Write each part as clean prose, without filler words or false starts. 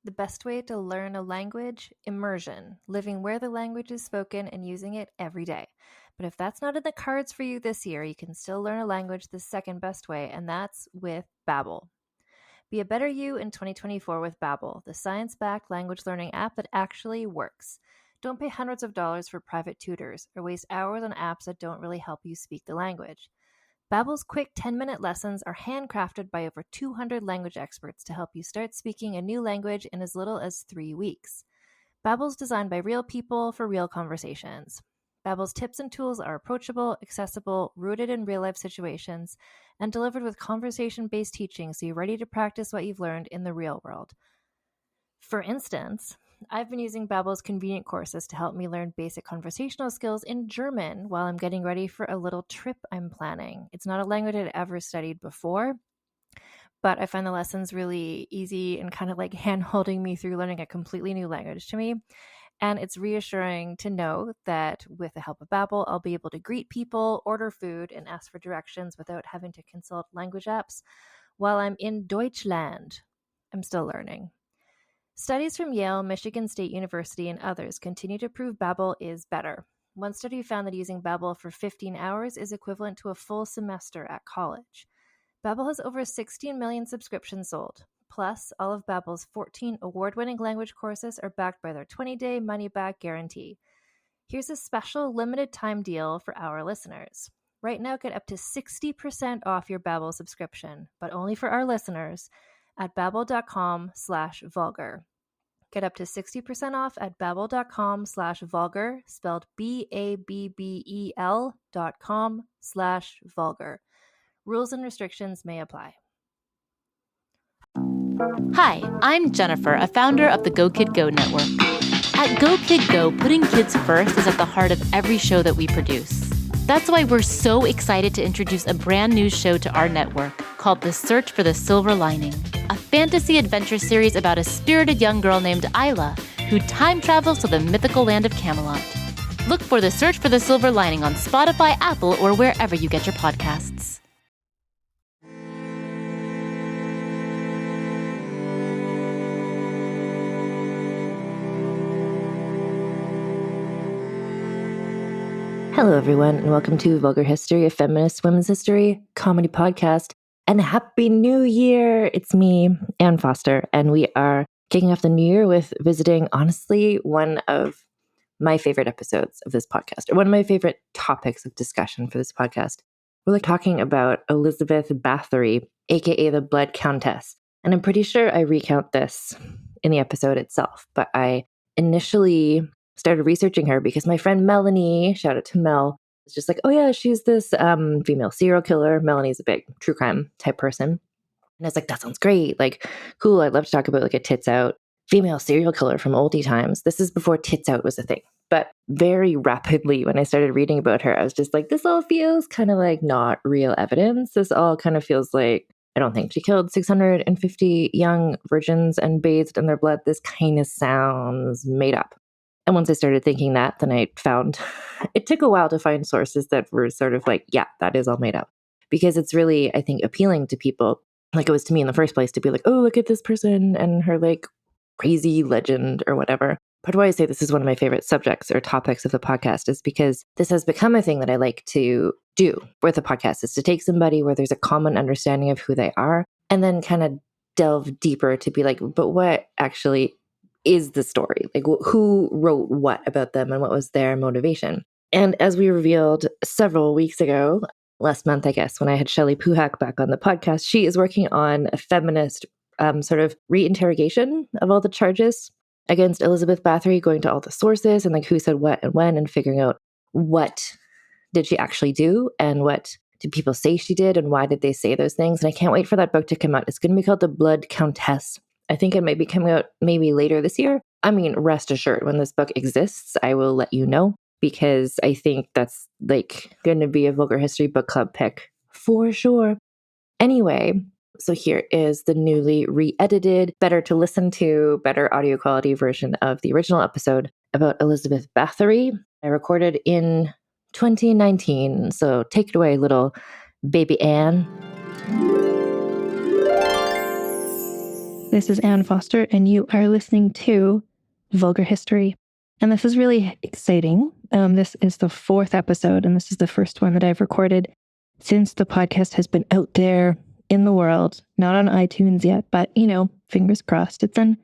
The best way to learn a language? Immersion, living where the language is spoken and using it every day. But if that's not in the cards for you this year, you can still learn a language the second best way, and that's with Babbel. Be a better you in 2024 with Babbel, the science-backed language learning app that actually works. Don't pay hundreds of dollars for private tutors or waste hours on apps that don't really help you speak the language. Babbel's quick 10-minute lessons are handcrafted by over 200 language experts to help you start speaking a new language in as little as 3 weeks. Babbel's designed by real people for real conversations. Babbel's tips and tools are approachable, accessible, rooted in real-life situations, and delivered with conversation-based teaching so you're ready to practice what you've learned in the real world. For instance, I've been using Babbel's convenient courses to help me learn basic conversational skills in German while I'm getting ready for a little trip I'm planning. It's not a language I'd ever studied before, but I find the lessons really easy and kind of like hand-holding me through learning a completely new language to me. And it's reassuring to know that with the help of Babbel, I'll be able to greet people, order food, and ask for directions without having to consult language apps while I'm in Deutschland. I'm still learning. Studies from Yale, Michigan State University, and others continue to prove Babbel is better. One study found that using Babbel for 15 hours is equivalent to a full semester at college. Babbel has over 16 million subscriptions sold. Plus, all of Babbel's 14 award-winning language courses are backed by their 20-day money-back guarantee. Here's a special limited-time deal for our listeners. Right now, get up to 60% off your Babbel subscription, but only for our listeners at babbel.com/vulgar. Get up to 60% off at babbel.com/vulgar, spelled BABBEL.com/vulgar. Rules and restrictions may apply. Hi, I'm Jennifer, a founder of the Go Kid Go network. At Go Kid Go, putting kids first is at the heart of every show that we produce. That's why we're so excited to introduce a brand new show to our network called The Search for the Silver Lining, a fantasy adventure series about a spirited young girl named Isla who time travels to the mythical land of Camelot. Look for The Search for the Silver Lining on Spotify, Apple, or wherever you get your podcasts. Hello, everyone, and welcome to Vulgar History, a feminist women's history comedy podcast. And Happy New Year! It's me, Anne Foster, and we are kicking off the new year with visiting, honestly, one of my favorite episodes of this podcast, or one of my favorite topics of discussion for this podcast. We're talking about Elizabeth Báthory, aka the Blood Countess. And I'm pretty sure I recount this in the episode itself, but I initially started researching her because my friend Melanie, shout out to Mel, was just like, oh yeah, she's this female serial killer. Melanie's a big true crime type person. And I was like, that sounds great. Like, cool. I'd love to talk about like a tits out female serial killer from oldie times. This is before tits out was a thing. But very rapidly, when I started reading about her, I was just like, this all feels kind of like not real evidence. This all kind of feels like, I don't think she killed 650 young virgins and bathed in their blood. This kind of sounds made up. And once I started thinking that, then I found it took a while to find sources that were sort of like, yeah, that is all made up. Because it's really, I think, appealing to people, like it was to me in the first place, to be like, oh, look at this person and her like crazy legend or whatever. But why I say this is one of my favorite subjects or topics of the podcast is because this has become a thing that I like to do with the podcast, is to take somebody where there's a common understanding of who they are and then kind of delve deeper to be like, but what actually is the story? Like, who wrote what about them and what was their motivation? And as we revealed several weeks ago, last month, I guess, when I had Shelley Puhak back on the podcast, she is working on a feminist sort of reinterrogation of all the charges against Elizabeth Báthory, going to all the sources and like who said what and when, and figuring out what did she actually do and what did people say she did and why did they say those things. And I can't wait for that book to come out. It's going to be called The Blood Countess. I think it might be coming out maybe later this year. I mean, rest assured, when this book exists, I will let you know, because I think that's like going to be a Vulgar History book club pick for sure. Anyway, so here is the newly re-edited, better to listen to, better audio quality version of the original episode about Elizabeth Báthory. I recorded in 2019, so take it away, little baby Anne. This is Anne Foster, and you are listening to Vulgar History. And this is really exciting. This is the 4th episode, and this is the first one that I've recorded since the podcast has been out there in the world. Not on iTunes yet, but, fingers crossed. It's in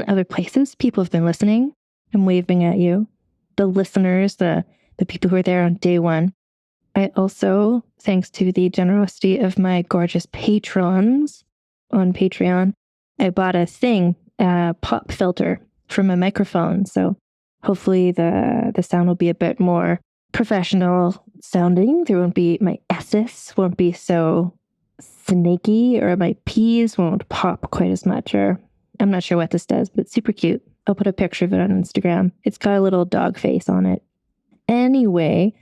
other places. People have been listening. I'm waving at you. The listeners, the people who are there on day one. I also, thanks to the generosity of my gorgeous patrons on Patreon, I bought a pop filter for my microphone. So hopefully the sound will be a bit more professional sounding. There won't be, my S's won't be so snaky, or my P's won't pop quite as much, or I'm not sure what this does, but it's super cute. I'll put a picture of it on Instagram. It's got a little dog face on it. Anyway,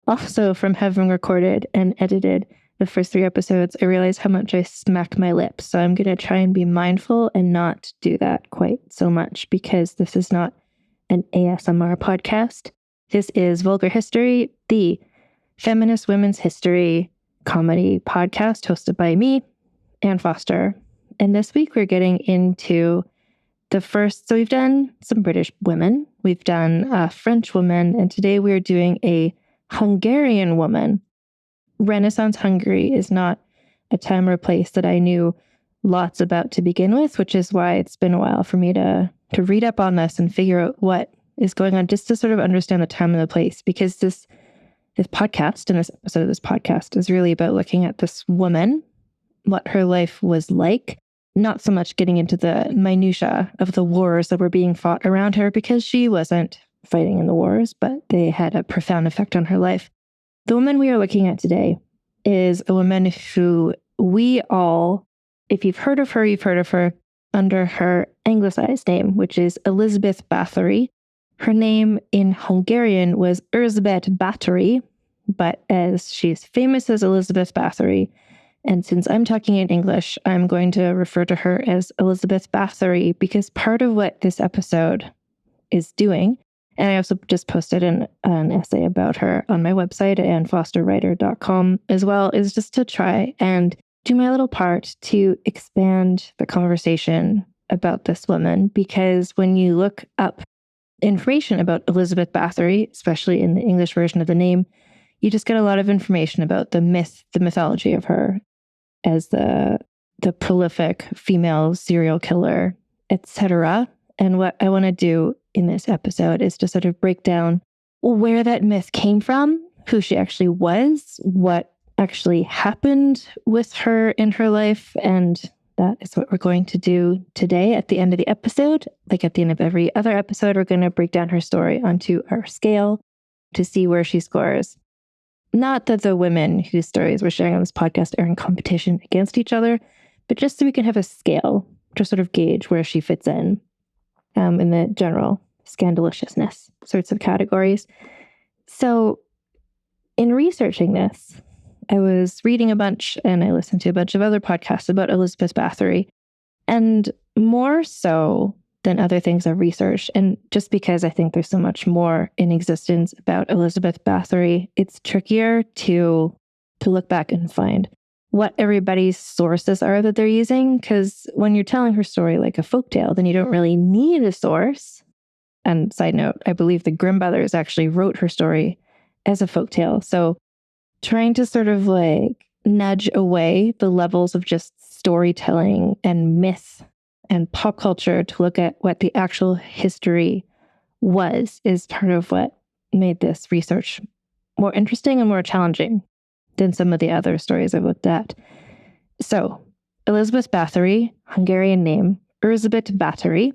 also from having recorded and edited the first 3 episodes, I realized how much I smack my lips. So I'm going to try and be mindful and not do that quite so much, because this is not an ASMR podcast. This is Vulgar History, the feminist women's history comedy podcast hosted by me, Anne Foster. And this week we're getting into the first, so we've done some British women, we've done a French woman, and today we're doing a Hungarian woman. Renaissance Hungary is not a time or place that I knew lots about to begin with, which is why it's been a while for me to read up on this and figure out what is going on, just to sort of understand the time and the place, because this podcast and this episode of this podcast is really about looking at this woman, what her life was like, not so much getting into the minutiae of the wars that were being fought around her, because she wasn't fighting in the wars, but they had a profound effect on her life. The woman we are looking at today is a woman who we all, if you've heard of her, you've heard of her under her anglicized name, which is Elizabeth Báthory. Her name in Hungarian was Elizabeth Báthory, but as she's famous as Elizabeth Báthory, and since I'm talking in English, I'm going to refer to her as Elizabeth Báthory, because part of what this episode is doing, and I also just posted an essay about her on my website at annfosterwriter.com as well, is just to try and do my little part to expand the conversation about this woman. Because when you look up information about Elizabeth Báthory, especially in the English version of the name, you just get a lot of information about the mythology of her as the prolific female serial killer, etc. And what I want to do in this episode is to sort of break down where that myth came from, who she actually was, what actually happened with her in her life. And that is what we're going to do today at the end of the episode. Like at the end of every other episode, we're going to break down her story onto our scale to see where she scores. Not that the women whose stories we're sharing on this podcast are in competition against each other, but just so we can have a scale to sort of gauge where she fits in the general scandaliciousness sorts of categories. So in researching this, I was reading a bunch and I listened to a bunch of other podcasts about Elizabeth Báthory, and more so than other things I've researched. And just because I think there's so much more in existence about Elizabeth Báthory, it's trickier to look back and find what everybody's sources are that they're using. Because when you're telling her story like a folktale, then you don't really need a source. And side note, I believe the Grimm brothers actually wrote her story as a folktale. So trying to sort of like nudge away the levels of just storytelling and myth and pop culture to look at what the actual history was is part of what made this research more interesting and more challenging than some of the other stories I've looked at. So, Elizabeth Báthory, Hungarian name, Elizabeth Báthory,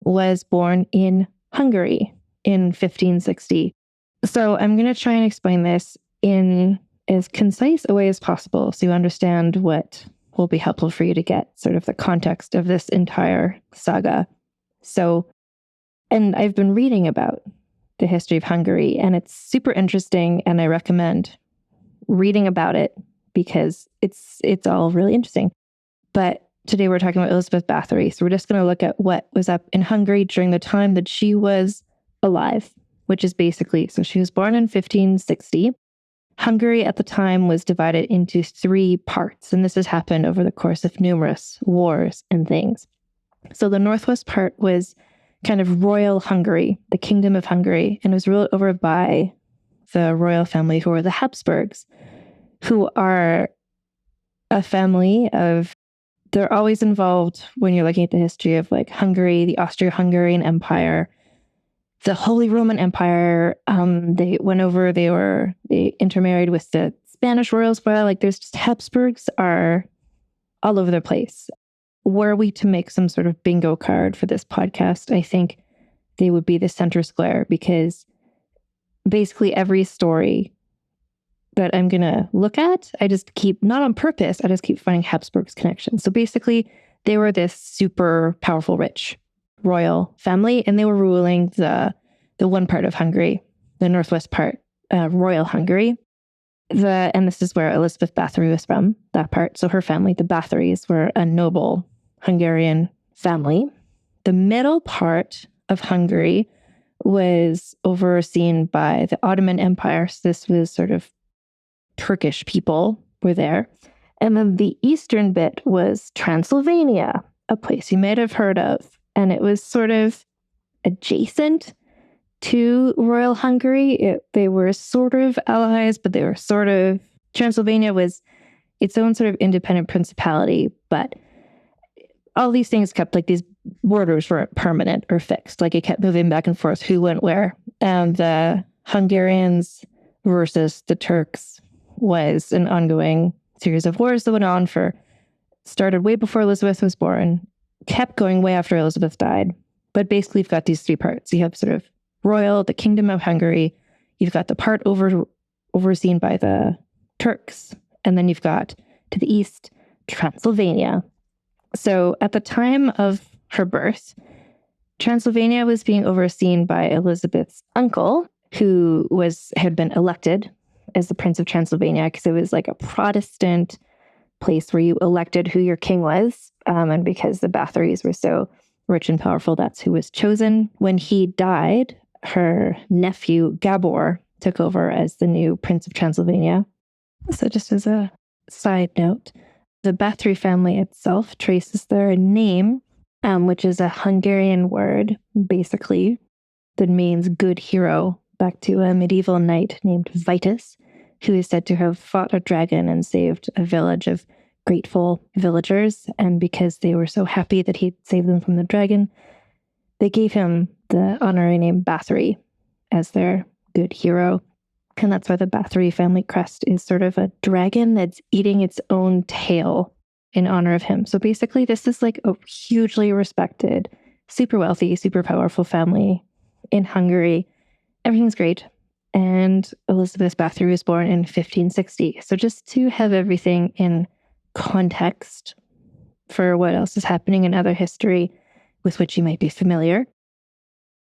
was born in Hungary in 1560. So I'm going to try and explain this in as concise a way as possible so you understand what will be helpful for you to get sort of the context of this entire saga. So, and I've been reading about the history of Hungary, and it's super interesting, and I recommend reading about it because it's all really interesting. But today we're talking about Elizabeth Báthory, so we're just going to look at what was up in Hungary during the time that she was alive, which is basically, so she was born in 1560. Hungary at the time was divided into 3 parts, and this has happened over the course of numerous wars and things. So the northwest part was kind of royal Hungary, the Kingdom of Hungary, and it was ruled over by the royal family who are the Habsburgs, who are a family of, they're always involved when you're looking at the history of like Hungary, the Austro-Hungarian Empire, the Holy Roman Empire. They went over, they intermarried with the Spanish royals, but like there's just Habsburgs are all over the place. Were we to make some sort of bingo card for this podcast, I think they would be the center square, because basically every story that I'm going to look at, I just keep, not on purpose, I just keep finding Habsburg's connections. So basically, they were this super powerful, rich royal family, and they were ruling the one part of Hungary, the northwest part, royal Hungary. And this is where Elizabeth Báthory was from, that part. So her family, the Bathorys, were a noble Hungarian family. The middle part of Hungary was overseen by the Ottoman Empire. So this was sort of Turkish people were there. And then the eastern bit was Transylvania, a place you might have heard of. And it was sort of adjacent to Royal Hungary. They were sort of allies, but they were sort of... Transylvania was its own sort of independent principality, but all these things kept, like, these borders weren't permanent or fixed. Like, it kept moving back and forth, who went where. And the Hungarians versus the Turks was an ongoing series of wars that went on started way before Elizabeth was born, kept going way after Elizabeth died. But basically, you've got these three parts. You have sort of royal, the Kingdom of Hungary. You've got the part overseen by the Turks. And then you've got, to the east, Transylvania. So at the time of her birth, Transylvania was being overseen by Elizabeth's uncle, who had been elected as the Prince of Transylvania, because it was like a Protestant place where you elected who your king was. And because the Bathorys were so rich and powerful, that's who was chosen. When he died, her nephew, Gabor, took over as the new Prince of Transylvania. So just as a side note, the Bathory family itself traces their name, which is a Hungarian word, basically, that means good hero, back to a medieval knight named Vitus, who is said to have fought a dragon and saved a village of grateful villagers. And because they were so happy that he'd saved them from the dragon, they gave him the honorary name Bathory as their good hero. And that's why the Bathory family crest is sort of a dragon that's eating its own tail in honor of him. So basically, this is like a hugely respected, super wealthy, super powerful family in Hungary. Everything's great. And Elizabeth Báthory was born in 1560. So just to have everything in context for what else is happening in other history with which you might be familiar.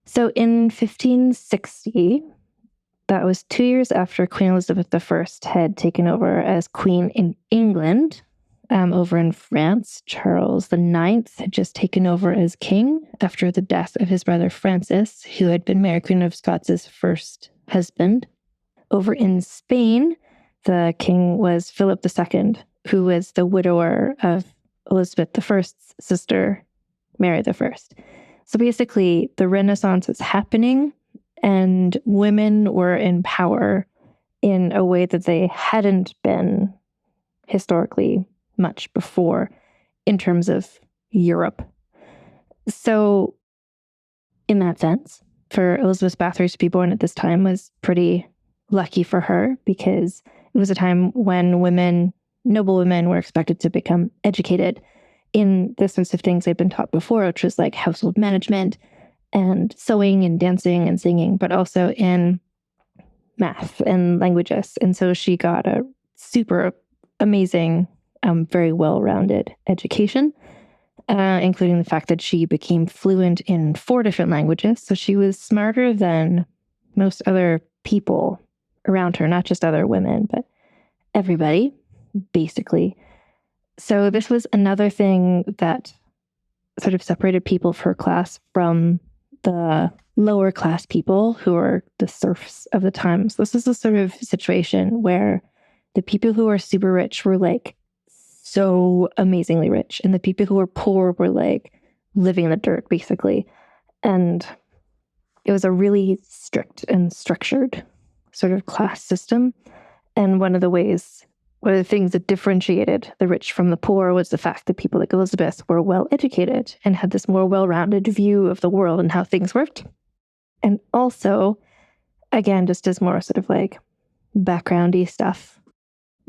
So in 1560, that was 2 years after Queen Elizabeth I had taken over as queen in England. Over in France, Charles IX had just taken over as king after the death of his brother Francis, who had been Mary Queen of Scots' first husband. Over in Spain, the king was Philip II, who was the widower of Elizabeth I's sister, Mary I. So basically, the Renaissance was happening, and women were in power in a way that they hadn't been historically much before in terms of Europe. So in that sense, for Elizabeth Báthory to be born at this time was pretty lucky for her, because it was a time when noble women were expected to become educated in the sorts of things they'd been taught before, which was like household management and sewing and dancing and singing, but also in math and languages. And so she got a super amazing, very well-rounded education, including the fact that she became fluent in 4 different languages. So she was smarter than most other people around her, not just other women, but everybody, basically. So this was another thing that sort of separated people of her class from the lower class people who were the serfs of the time. So this is a sort of situation where the people who were super rich were like so amazingly rich, and the people who were poor were like living in the dirt, basically. And it was a really strict and structured sort of class system. And one of the things that differentiated the rich from the poor was the fact that people like Elizabeth were well educated and had this more well-rounded view of the world and how things worked. And also, again, just as more sort of like backgroundy stuff,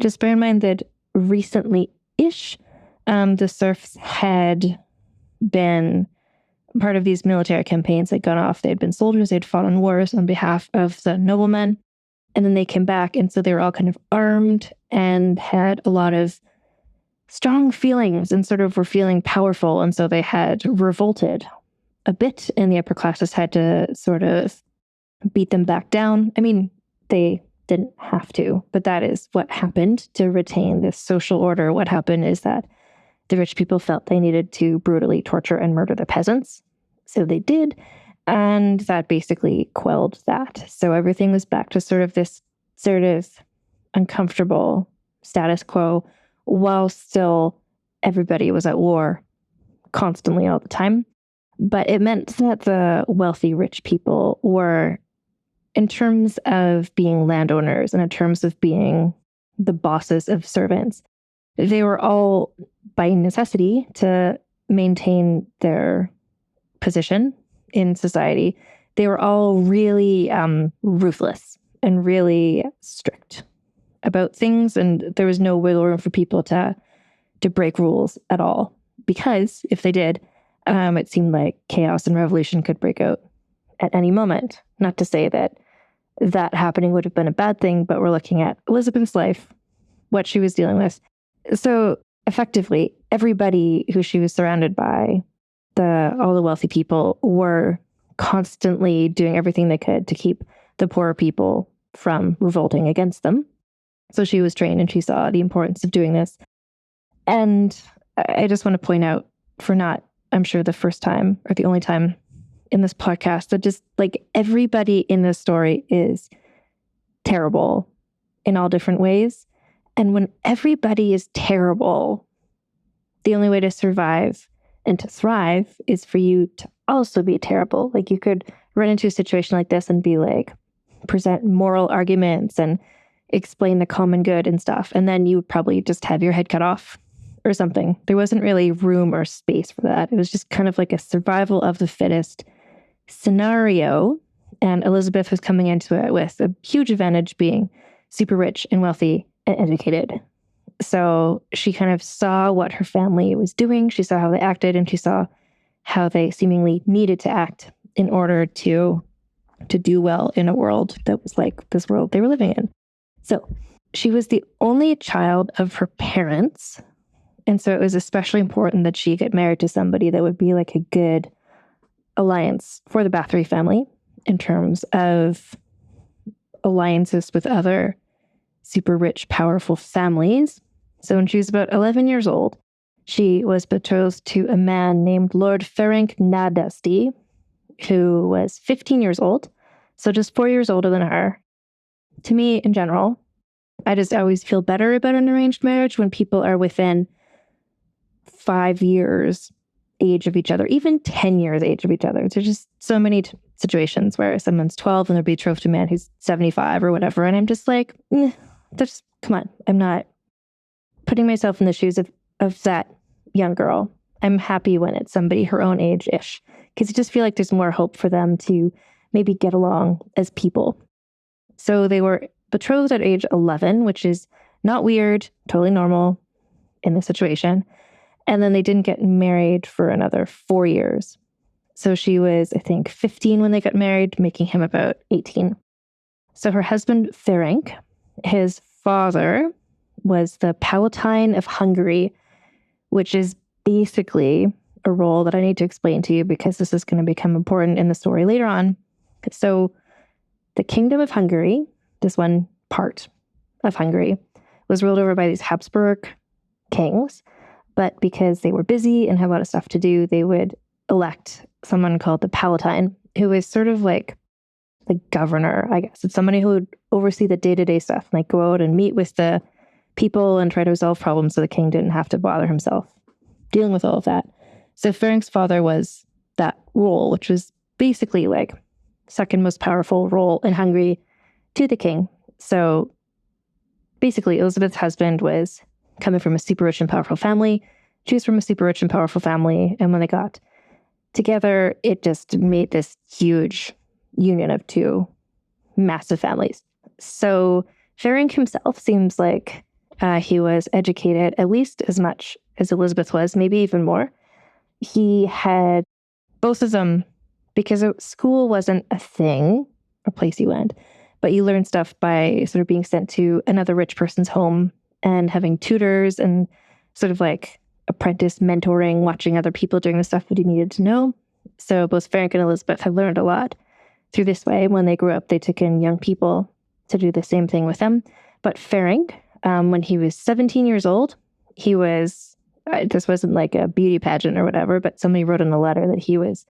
just bear in mind that recently-ish, the serfs had been part of these military campaigns that gone off. They'd been soldiers, they'd fought in wars on behalf of the noblemen, and then they came back, and so they were all kind of armed and had a lot of strong feelings and sort of were feeling powerful, and so they had revolted a bit, and the upper classes had to sort of beat them back down. I mean, they didn't have to, but that is what happened to retain this social order. What happened is that the rich people felt they needed to brutally torture and murder the peasants. So they did. And that basically quelled that. So everything was back to sort of this sort of uncomfortable status quo while still everybody was at war constantly all the time. But it meant that the wealthy, rich people were, in terms of being landowners and in terms of being the bosses of servants, they were all, by necessity, to maintain their position in society, they were all really ruthless and really strict about things. And there was no wiggle room for people to break rules at all. Because if they did, it seemed like chaos and revolution could break out at any moment. Not to say that happening would have been a bad thing, but we're looking at Elizabeth's life, what she was dealing with. So effectively, everybody who she was surrounded by, all the wealthy people, were constantly doing everything they could to keep the poorer people from revolting against them. So she was trained and she saw the importance of doing this. And I just want to point out, for not, I'm sure, the first time or the only time in this podcast, that just like everybody in this story is terrible in all different ways. And when everybody is terrible, the only way to survive and to thrive is for you to also be terrible. Like, you could run into a situation like this and be like, present moral arguments and explain the common good and stuff. And then you would probably just have your head cut off or something. There wasn't really room or space for that. It was just kind of like a survival of the fittest scenario. And Elizabeth was coming into it with a huge advantage, being super rich and wealthy and educated. So she kind of saw what her family was doing. She saw how they acted, and she saw how they seemingly needed to act in order to do well in a world that was like this world they were living in. So she was the only child of her parents. And so it was especially important that she get married to somebody that would be like a good alliance for the Bathory family in terms of alliances with other super rich, powerful families. So when she was about 11 years old, she was betrothed to a man named Lord Ferenc Nadasti, who was 15 years old, so just 4 years older than her. To me, in general, I just always feel better about an arranged marriage when people are within 5 years age of each other, even 10 years age of each other. There's just so many situations where someone's 12 and they're betrothed to a man who's 75 or whatever, and I'm just like, come on, I'm not putting myself in the shoes of that young girl. I'm happy when it's somebody her own age-ish, because I just feel like there's more hope for them to maybe get along as people. So they were betrothed at age 11, which is not weird, totally normal in this situation. And then they didn't get married for another 4 years. So she was, I think, 15 when they got married, making him about 18. So her husband, Ferenc, his father was the Palatine of Hungary, which is basically a role that I need to explain to you because this is going to become important in the story later on. So the Kingdom of Hungary, this one part of Hungary, was ruled over by these Habsburg kings. But because they were busy and had a lot of stuff to do, they would elect someone called the Palatine, who is sort of like the governor, I guess. It's somebody who would oversee the day-to-day stuff, like go out and meet with the people and try to resolve problems so the king didn't have to bother himself dealing with all of that. So Ferenc's father was that role, which was basically like second most powerful role in Hungary to the king. So basically, Elizabeth's husband was coming from a super rich and powerful family. She was from a super rich and powerful family. And when they got together, it just made this huge union of two massive families. So Ferenc himself seems like he was educated at least as much as Elizabeth was, maybe even more. He had both of them, because school wasn't a thing, a place you went, but you learned stuff by sort of being sent to another rich person's home and having tutors and sort of like apprentice mentoring, watching other people doing the stuff that you needed to know. So both Ferenc and Elizabeth had learned a lot through this way. When they grew up, they took in young people to do the same thing with them. But Ferenc, when he was 17 years old, he was, this wasn't like a beauty pageant or whatever, but somebody wrote in the letter that he was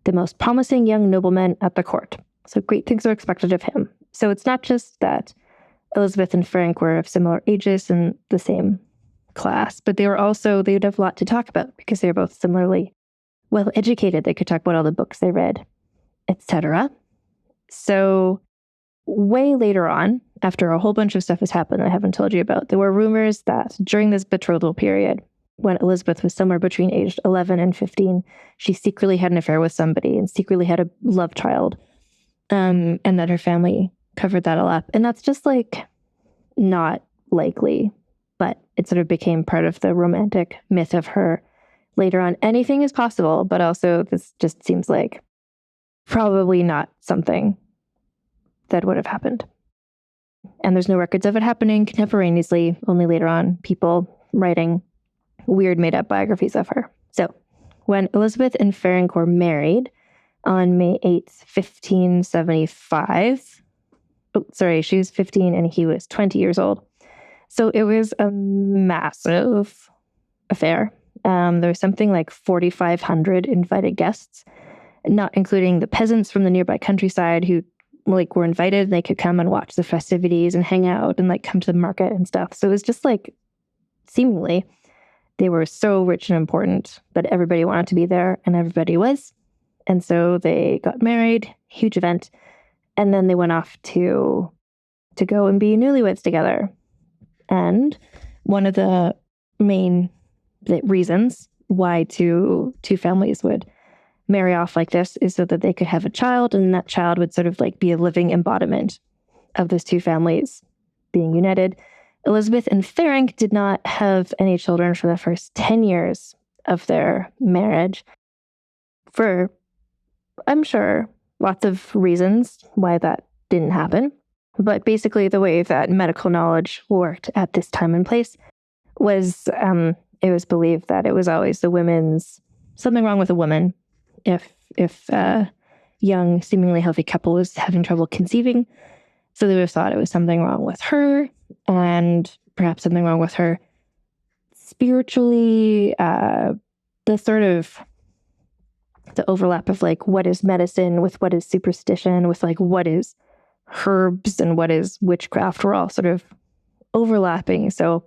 the most promising young nobleman at the court. So great things are expected of him. So it's not just that Elizabeth and Ferenc were of similar ages and the same class, but they would have a lot to talk about because they were both similarly well educated. They could talk about all the books they read, etc. So way later on, after a whole bunch of stuff has happened I haven't told you about, there were rumors that during this betrothal period, when Elizabeth was somewhere between aged 11 and 15, she secretly had an affair with somebody and secretly had a love child, and that her family covered that all up. And that's just like not likely, but it sort of became part of the romantic myth of her later on. Anything is possible, but also this just seems like probably not something that would have happened. And there's no records of it happening contemporaneously, only later on people writing weird made-up biographies of her. So when Elizabeth and Ferenc were married on May 8th, 1575, she was 15 and he was 20 years old. So it was a massive affair. There was something like 4,500 invited guests, not including the peasants from the nearby countryside who like were invited and they could come and watch the festivities and hang out and like come to the market and stuff. So it was just like, seemingly, they were so rich and important that everybody wanted to be there, and everybody was. And so they got married, huge event, and then they went off to go and be newlyweds together. And one of the main reasons why two families would marry off like this is so that they could have a child, and that child would sort of like be a living embodiment of those two families being united. Elizabeth and Ferenc did not have any children for the first 10 years of their marriage for, I'm sure, lots of reasons why that didn't happen. But basically the way that medical knowledge worked at this time and place was it was believed that it was always the women's, something wrong with a woman if a young, seemingly healthy couple was having trouble conceiving. So they would have thought it was something wrong with her, and perhaps something wrong with her spiritually. The overlap of like what is medicine with what is superstition, with like what is herbs and what is witchcraft, were all sort of overlapping. So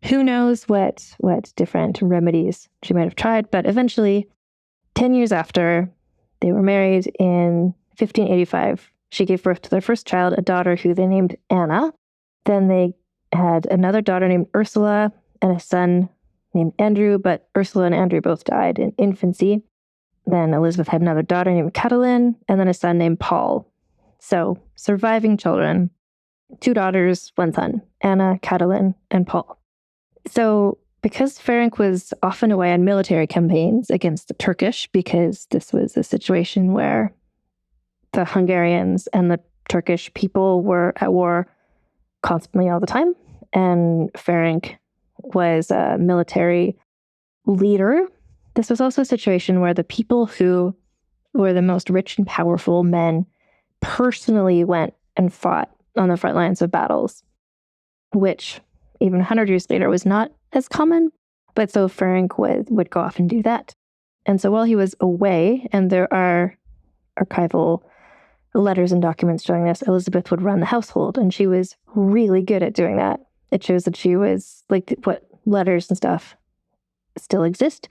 who knows what different remedies she might have tried. But eventually, 10 years after they were married in 1585, she gave birth to their first child, a daughter who they named Anna. Then they had another daughter named Ursula and a son named Andrew, but Ursula and Andrew both died in infancy. Then Elizabeth had another daughter named Catalin, and then a son named Paul. So surviving children, 2 daughters, 1 son, Anna, Catalin, and Paul. So because Ferenc was often away on military campaigns against the Turkish, because this was a situation where the Hungarians and the Turkish people were at war constantly all the time, and Ferenc was a military leader. This was also a situation where the people who were the most rich and powerful men personally went and fought on the front lines of battles, which even 100 years later was not as common. But so Ferenc would go off and do that. And so while he was away, and there are archival letters and documents showing this, Elizabeth would run the household, and she was really good at doing that. It shows that she was like what letters and stuff still exist.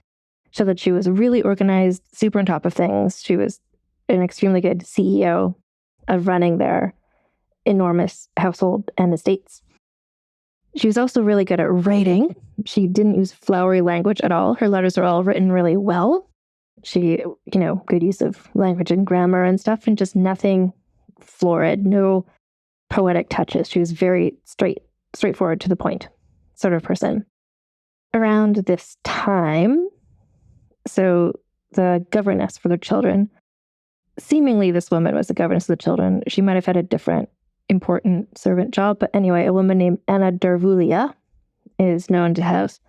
showed that she was really organized, super on top of things. She was an extremely good CEO of running their enormous household and estates. She was also really good at writing. She didn't use flowery language at all. Her letters are all written really well. She, good use of language and grammar and stuff, and just nothing florid, no poetic touches. She was very straightforward to the point sort of person. Around this time, so the governess for the children, seemingly this woman was the governess of the children. She might have had a different important servant job, but anyway, a woman named Anna Darvulia is known to have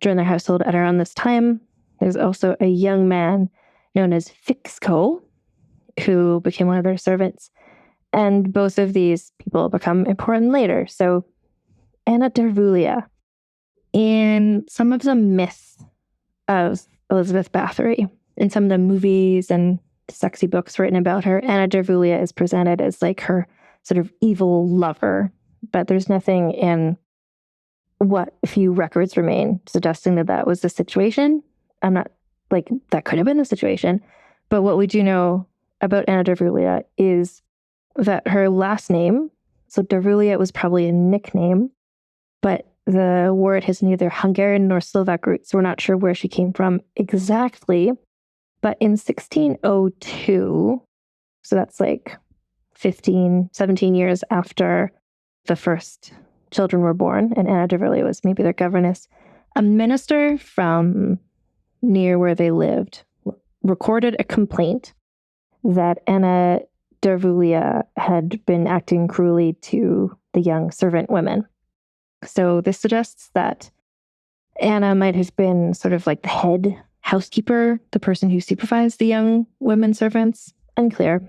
joined their household at around this time. There's also a young man known as Fixco, who became one of their servants. And both of these people become important later. So Anna Darvulia, in some of the myths of Elizabeth Báthory, in some of the movies and sexy books written about her, Anna Darvulia is presented as like her sort of evil lover. But there's nothing in what few records remain suggesting that that was the situation. I'm not like that could have been the situation. But what we do know about Anna Darvulia is that her last name, so Darvulia was probably a nickname, but the word has neither Hungarian nor Slovak roots. So we're not sure where she came from exactly. But in 1602, so that's like 17 years after the first children were born, and Anna Darvulia was maybe their governess, a minister from near where they lived recorded a complaint that Anna Darvulia had been acting cruelly to the young servant women. So this suggests that Anna might have been sort of like the head housekeeper, the person who supervised the young women servants. Unclear.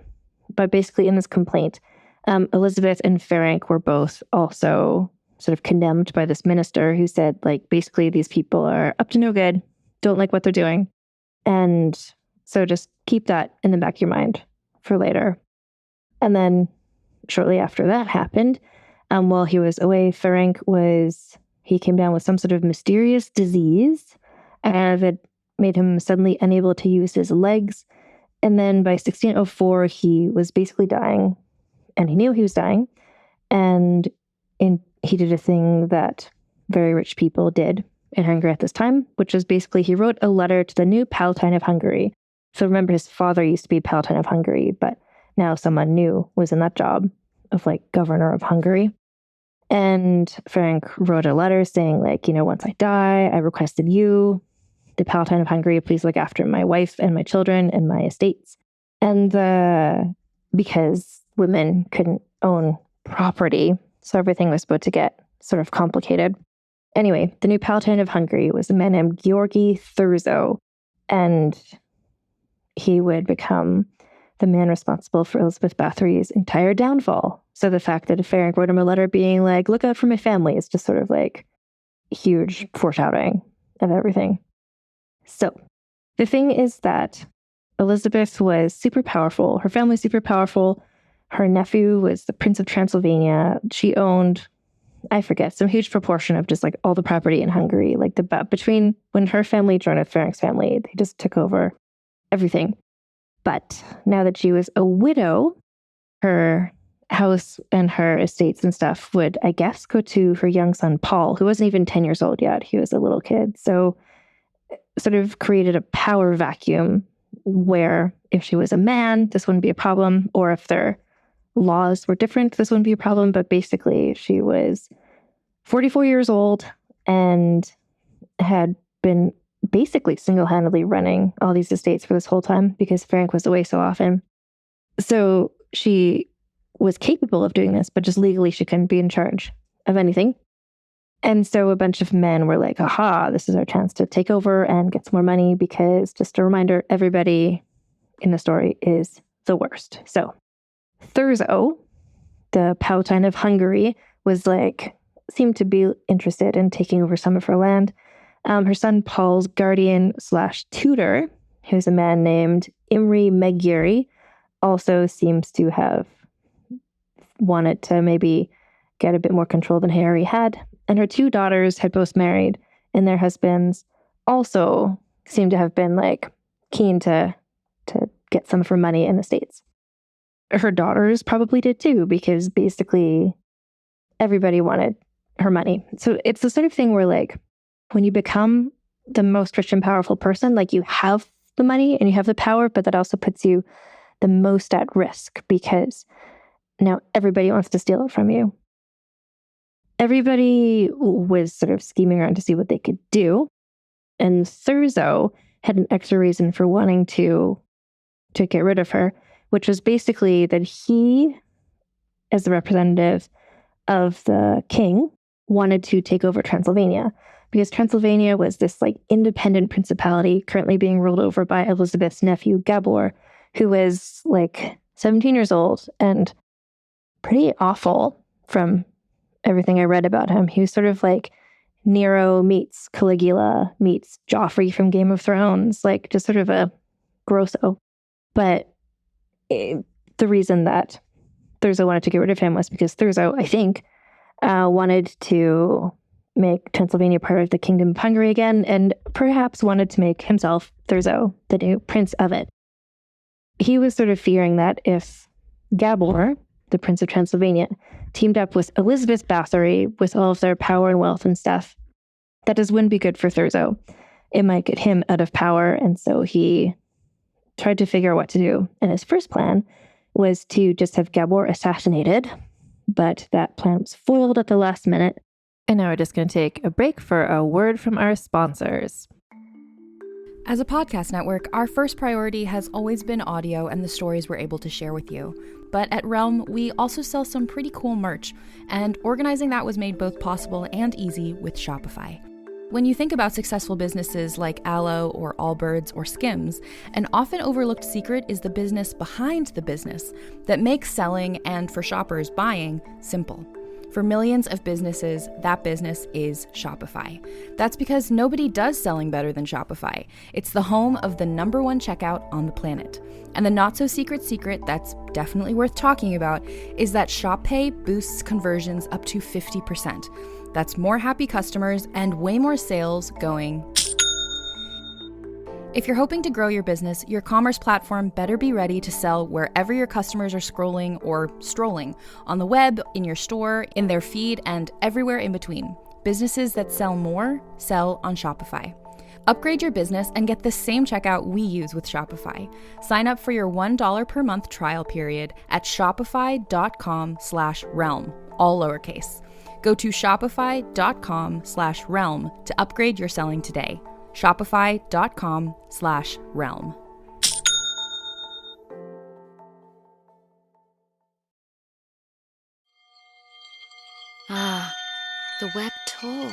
But basically in this complaint, Elizabeth and Ferenc were both also sort of condemned by this minister who said, like, basically these people are up to no good, don't like what they're doing. And so just keep that in the back of your mind for later. And then shortly after that happened, while he was away, he came down with some sort of mysterious disease that made him suddenly unable to use his legs. And then by 1604, he was basically dying, and he knew he was dying. And he did a thing that very rich people did in Hungary at this time, which was basically he wrote a letter to the new Palatine of Hungary. So remember, his father used to be Palatine of Hungary, but now someone new was in that job of like governor of Hungary. And Ferenc wrote a letter saying, like, once I die, I requested you, the Palatine of Hungary, please look after my wife and my children and my estates. And because women couldn't own property, so everything was about to get sort of complicated. Anyway, the new Palatine of Hungary was a man named Georgi Thurzo, and he would become the man responsible for Elizabeth Báthory's entire downfall. So the fact that Ferenc wrote him a letter being like, look out for my family, is just sort of like huge foreshadowing of everything. So the thing is that Elizabeth was super powerful. Her family was super powerful. Her nephew was the Prince of Transylvania. She owned, I forget, some huge proportion of just like all the property in Hungary. Like between when her family joined with Ferenc's family, they just took over everything. But now that she was a widow, her house and her estates and stuff would, I guess, go to her young son, Paul, who wasn't even 10 years old yet. He was a little kid. So sort of created a power vacuum where if she was a man, this wouldn't be a problem. Or if their laws were different, this wouldn't be a problem. But basically, she was 44 years old and had been basically single-handedly running all these estates for this whole time because Ferenc was away so often. So she was capable of doing this, but just legally she couldn't be in charge of anything. And so a bunch of men were like, aha, this is our chance to take over and get some more money, because just a reminder, everybody in the story is the worst. So Thurzo, the Palatine of Hungary, seemed to be interested in taking over some of her land. Her son Paul's guardian/tutor, who's a man named Imre Meggyeri, also seems to have wanted to maybe get a bit more control than Harry had. And her two daughters had both married, and their husbands also seemed to have been like keen to get some of her money in the States. Her daughters probably did too, because basically everybody wanted her money. So it's the sort of thing where like when you become the most rich and powerful person, like you have the money and you have the power, but that also puts you the most at risk because now everybody wants to steal it from you. Everybody was sort of scheming around to see what they could do. And Thurzo had an extra reason for wanting to get rid of her, which was basically that he, as the representative of the king, wanted to take over Transylvania because Transylvania was this like independent principality currently being ruled over by Elizabeth's nephew, Gabor, who was like 17 years old and pretty awful from everything I read about him. He was sort of like Nero meets Caligula meets Joffrey from Game of Thrones, like just sort of a grosso. But the reason that Thurzo wanted to get rid of him was because Thurzo, I think, wanted to make Transylvania part of the Kingdom of Hungary again, and perhaps wanted to make himself, Thurzo, the new prince of it. He was sort of fearing that if Gabor, the Prince of Transylvania, teamed up with Elizabeth Báthory with all of their power and wealth and stuff, that just wouldn't be good for Thurzo. It might get him out of power, and so he tried to figure out what to do. And his first plan was to just have Gabor assassinated, but that plan was foiled at the last minute. And now we're just going to take a break for a word from our sponsors. As a podcast network, our first priority has always been audio and the stories we're able to share with you. But at Realm, we also sell some pretty cool merch, and organizing that was made both possible and easy with Shopify. When you think about successful businesses like Aloe or Allbirds or Skims, an often overlooked secret is the business behind the business that makes selling and, for shoppers, buying simple. For millions of businesses, that business is Shopify. That's because nobody does selling better than Shopify. It's the home of the #1 checkout on the planet. And the not-so-secret secret that's definitely worth talking about is that Shop Pay boosts conversions up to 50%. That's more happy customers and way more sales going. If you're hoping to grow your business, your commerce platform better be ready to sell wherever your customers are scrolling or strolling, on the web, in your store, in their feed, and everywhere in between. Businesses that sell more sell on Shopify. Upgrade your business and get the same checkout we use with Shopify. Sign up for your $1 per month trial period at shopify.com/realm, all lowercase. Go to shopify.com/realm to upgrade your selling today. Shopify.com/realm. Ah, the web tour.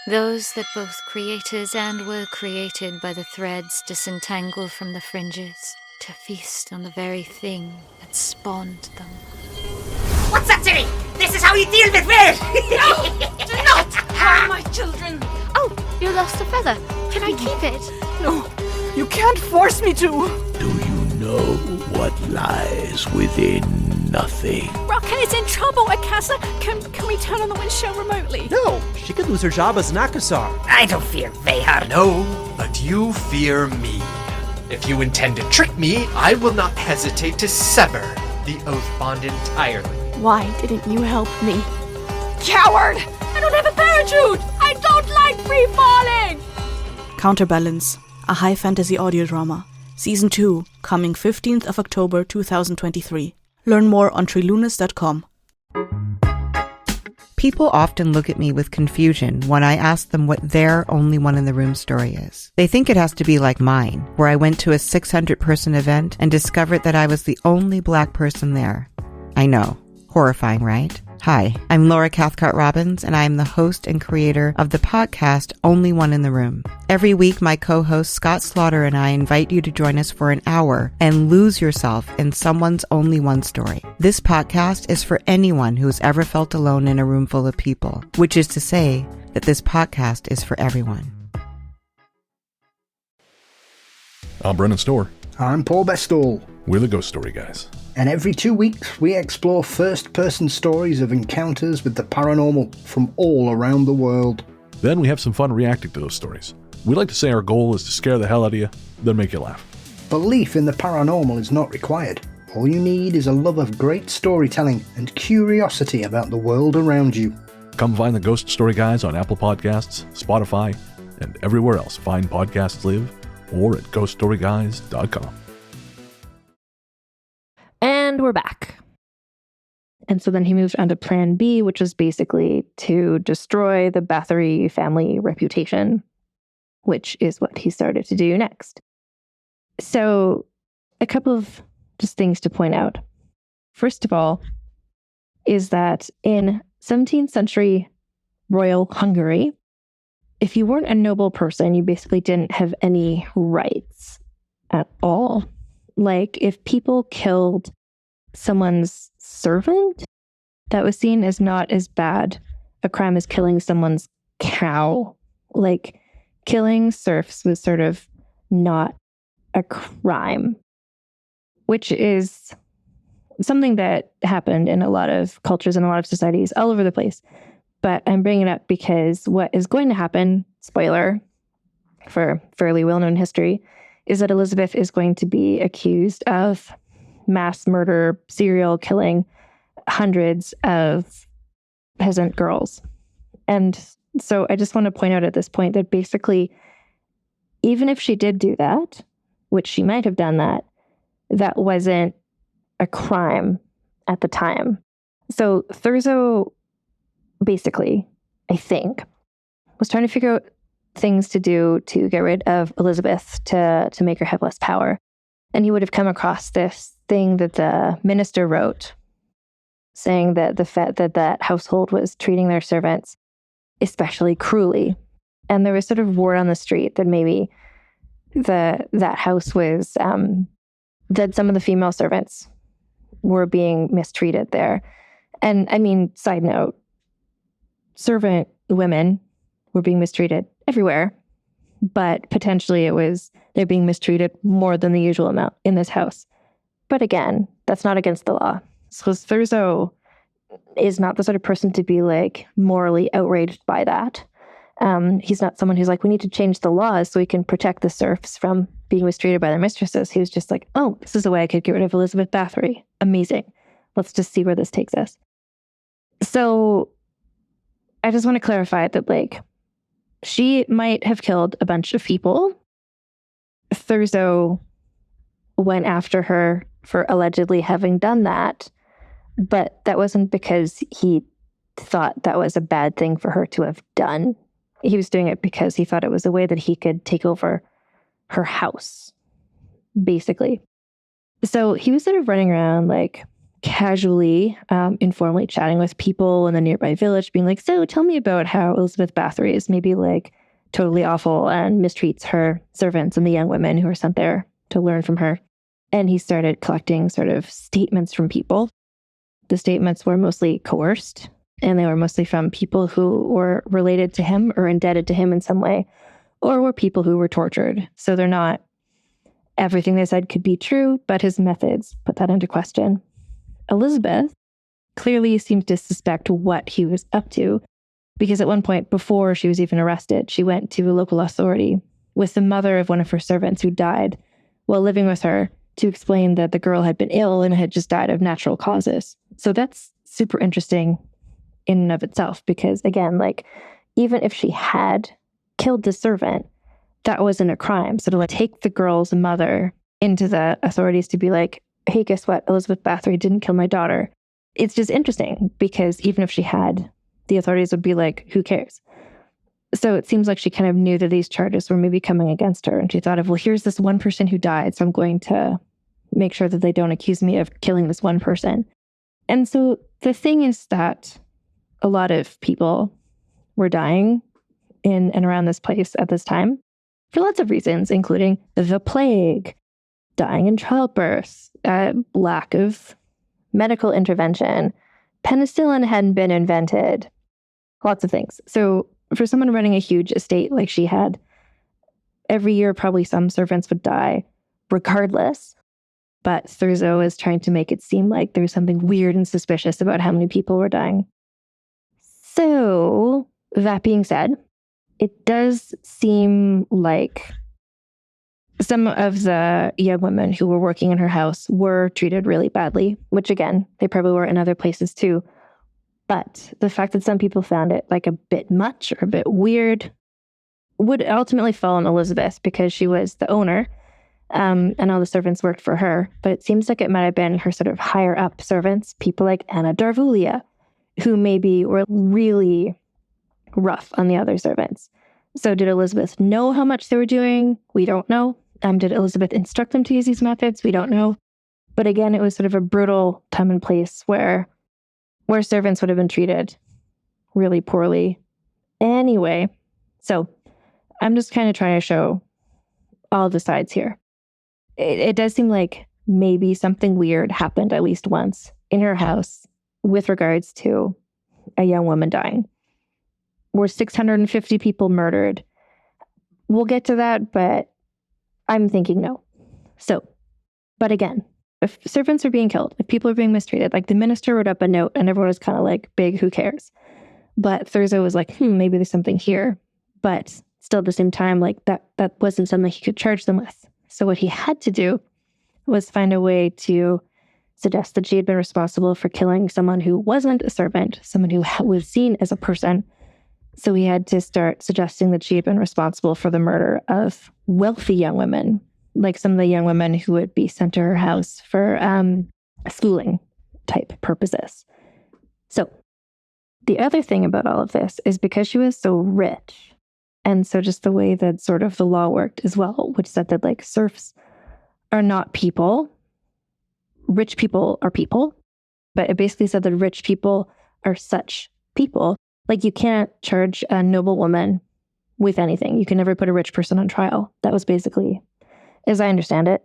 Those that both creators and were created by the threads disentangled from the fringes to feast on the very thing that spawned them. What's that, Silly? This is how you deal with weird! No! Do not harm my children! Oh, you lost a feather. Can I keep it? No, you can't force me to! Do you know what lies within nothing? Rocket is in trouble, Akasa. Can we turn on the windshield remotely? No, she could lose her job as an Akasar. I don't fear Vehar. No, but you fear me. If you intend to trick me, I will not hesitate to sever the oath bond entirely. Why didn't you help me? Coward! I don't have a parachute! I don't like free falling! Counterbalance, a high fantasy audio drama. Season 2, coming 15th of October 2023. Learn more on trilunas.com. People often look at me with confusion when I ask them what their only one in the room story is. They think it has to be like mine, where I went to a 600-person event and discovered that I was the only Black person there. I know. Horrifying, right? Hi, I'm Laura Cathcart-Robbins, and I am the host and creator of the podcast Only One in the Room. Every week, my co-host Scott Slaughter and I invite you to join us for an hour and lose yourself in someone's only one story. This podcast is for anyone who's ever felt alone in a room full of people, which is to say that this podcast is for everyone. I'm Brennan Storr. I'm Paul Bestall. We're the Ghost Story Guys. And every 2 weeks, we explore first-person stories of encounters with the paranormal from all around the world. Then we have some fun reacting to those stories. We like to say our goal is to scare the hell out of you, then make you laugh. Belief in the paranormal is not required. All you need is a love of great storytelling and curiosity about the world around you. Come find the Ghost Story Guys on Apple Podcasts, Spotify, and everywhere else fine podcasts live, or at ghoststoryguys.com. And we're back. And so then he moved on to plan B, which was basically to destroy the Bathory family reputation, which is what he started to do next. So a couple of just things to point out. First of all, is that in 17th century royal Hungary, if you weren't a noble person, you basically didn't have any rights at all. Like, if people killed someone's servant, that was seen as not as bad a crime as killing someone's cow. Like, killing serfs was sort of not a crime, which is something that happened in a lot of cultures and a lot of societies all over the place. But I'm bringing it up because what is going to happen, spoiler for fairly well-known history, is that Elizabeth is going to be accused of mass murder, serial killing hundreds of peasant girls. And so I just want to point out at this point that basically, even if she did do that, which she might have done that wasn't a crime at the time. So Thurzo basically, I think, was trying to figure out things to do to get rid of Elizabeth to make her have less power. And he would have come across this thing that the minister wrote, saying that the fact that household was treating their servants especially cruelly. And there was sort of word on the street that maybe that house was, that some of the female servants were being mistreated there. And I mean, side note, servant women were being mistreated everywhere, but potentially they're being mistreated more than the usual amount in this house. But again, that's not against the law. So Thurzo is not the sort of person to be like morally outraged by that. He's not someone who's like, we need to change the laws so we can protect the serfs from being mistreated by their mistresses. He was just like, oh, this is a way I could get rid of Elizabeth Báthory. Amazing. Let's just see where this takes us. So I just want to clarify that, like, she might have killed a bunch of people. Thurzo went after her for allegedly having done that, but that wasn't because he thought that was a bad thing for her to have done. He was doing it because he thought it was a way that he could take over her house, basically. So he was sort of running around, like, casually, informally chatting with people in the nearby village, being like, so tell me about how Elizabeth Báthory is maybe, like, totally awful and mistreats her servants and the young women who are sent there to learn from her. And he started collecting sort of statements from people. The statements were mostly coerced, and they were mostly from people who were related to him or indebted to him in some way, or were people who were tortured. So they're not, everything they said could be true, but his methods put that into question. Elizabeth clearly seems to suspect what he was up to, because at one point, before she was even arrested, she went to a local authority with the mother of one of her servants who died while living with her to explain that the girl had been ill and had just died of natural causes. So that's super interesting in and of itself, because again, like, even if she had killed the servant, that wasn't a crime. So to like take the girl's mother into the authorities to be like, hey, guess what? Elizabeth Báthory didn't kill my daughter. It's just interesting because even if she had, the authorities would be like, who cares? So it seems like she kind of knew that these charges were maybe coming against her. And she thought of, well, here's this one person who died, so I'm going to make sure that they don't accuse me of killing this one person. And so the thing is that a lot of people were dying in and around this place at this time for lots of reasons, including the plague, dying in childbirth, lack of medical intervention, penicillin hadn't been invented, lots of things. So for someone running a huge estate like she had, every year probably some servants would die regardless. But Thurzo is trying to make it seem like there's something weird and suspicious about how many people were dying. So that being said, it does seem like some of the young women who were working in her house were treated really badly, which again, they probably were in other places too. But the fact that some people found it like a bit much or a bit weird would ultimately fall on Elizabeth because she was the owner, and all the servants worked for her. But it seems like it might have been her sort of higher up servants, people like Anna Darvulia, who maybe were really rough on the other servants. So did Elizabeth know how much they were doing? We don't know. Did Elizabeth instruct them to use these methods? We don't know. But again, it was sort of a brutal time and place where servants would have been treated really poorly anyway. So I'm just kind of trying to show all the sides here. It does seem like maybe something weird happened at least once in her house with regards to a young woman dying. Were 650 people murdered? We'll get to that, but I'm thinking no. So, but again, if servants are being killed, if people are being mistreated, like the minister wrote up a note and everyone was kind of like, big, who cares? But Thurzo was like, maybe there's something here. But still at the same time, like that wasn't something he could charge them with. So what he had to do was find a way to suggest that she had been responsible for killing someone who wasn't a servant, someone who was seen as a person. So he had to start suggesting that she had been responsible for the murder of wealthy young women, like some of the young women who would be sent to her house for schooling type purposes. So the other thing about all of this is because she was so rich, and so just the way that sort of the law worked as well, which said that like serfs are not people, rich people are people, but it basically said that rich people are such people. Like you can't charge a noble woman with anything. You can never put a rich person on trial. That was basically, as I understand it,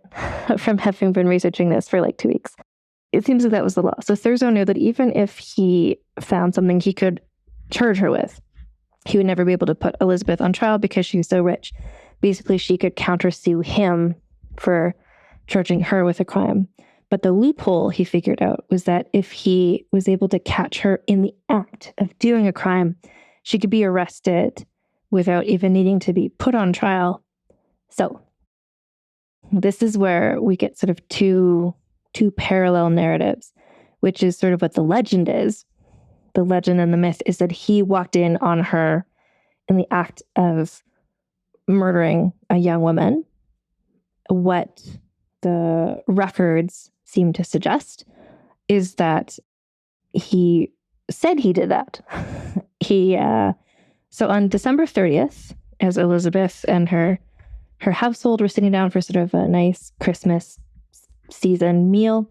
from having been researching this for like 2 weeks. It seems like that was the law. So Thurzo knew that even if he found something he could charge her with, he would never be able to put Elizabeth on trial because she was so rich. Basically, she could countersue him for charging her with a crime. But the loophole he figured out was that if he was able to catch her in the act of doing a crime, she could be arrested without even needing to be put on trial. So this is where we get sort of two parallel narratives, which is sort of what the legend is. The legend and the myth is that he walked in on her in the act of murdering a young woman. What the records seem to suggest is that he said he did that. So on December 30th, as Elizabeth and her household were sitting down for sort of a nice Christmas season meal,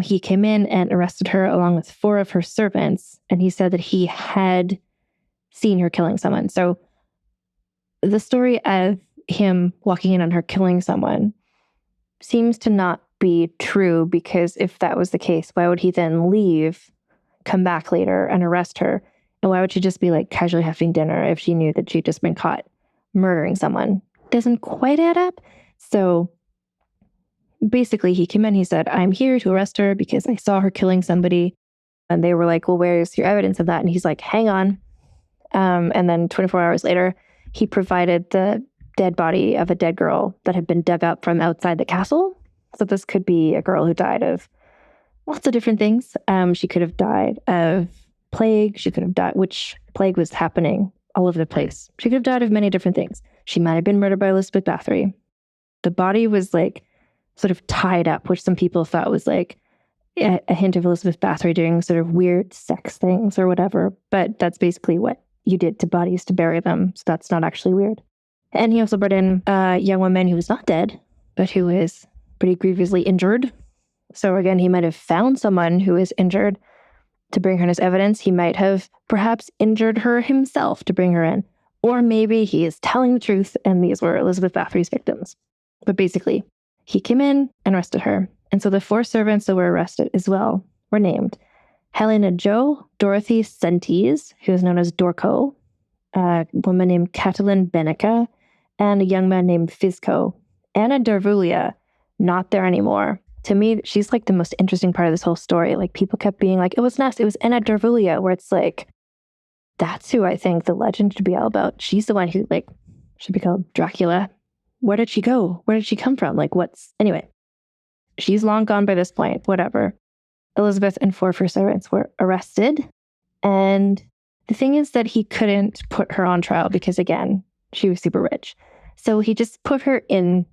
he came in and arrested her along with 4 of her servants, and he said that he had seen her killing someone. So the story of him walking in on her killing someone seems to not be true, because if that was the case, why would he then leave, come back later and arrest her? And why would she just be like casually having dinner if she knew that she'd just been caught murdering someone? Doesn't quite add up. So basically he came in, he said, I'm here to arrest her because I saw her killing somebody. And they were like, well, where's your evidence of that? And he's like, hang on. And then 24 hours later, he provided the dead body of a dead girl that had been dug up from outside the castle. So this could be a girl who died of lots of different things. She could have died of plague. She could have died, which plague was happening all over the place. She could have died of many different things. She might have been murdered by Elizabeth Báthory. The body was like sort of tied up, which some people thought was like a hint of Elizabeth Báthory doing sort of weird sex things or whatever. But that's basically what you did to bodies to bury them. So that's not actually weird. And he also brought in a young woman who was not dead, but who is pretty grievously injured. So again, he might have found someone who is injured to bring her in as evidence. He might have perhaps injured her himself to bring her in. Or maybe he is telling the truth and these were Elizabeth Báthory's victims. But basically, he came in and arrested her. And so the 4 servants that were arrested as well were named Helena Jo, Dorothy Sentes, who is known as Dorco, a woman named Catalin Benica, and a young man named Fizco. Anna Darvulia, not there anymore. To me, she's like the most interesting part of this whole story. Like people kept being like, it was Anna Darvulia, where it's like, that's who I think the legend should be all about. She's the one who, like, should be called Dracula. Where did she go? Where did she come from? Like, anyway, she's long gone by this point, whatever. Elizabeth and 4 of her servants were arrested. And the thing is that he couldn't put her on trial because, again, she was super rich. So he just put her in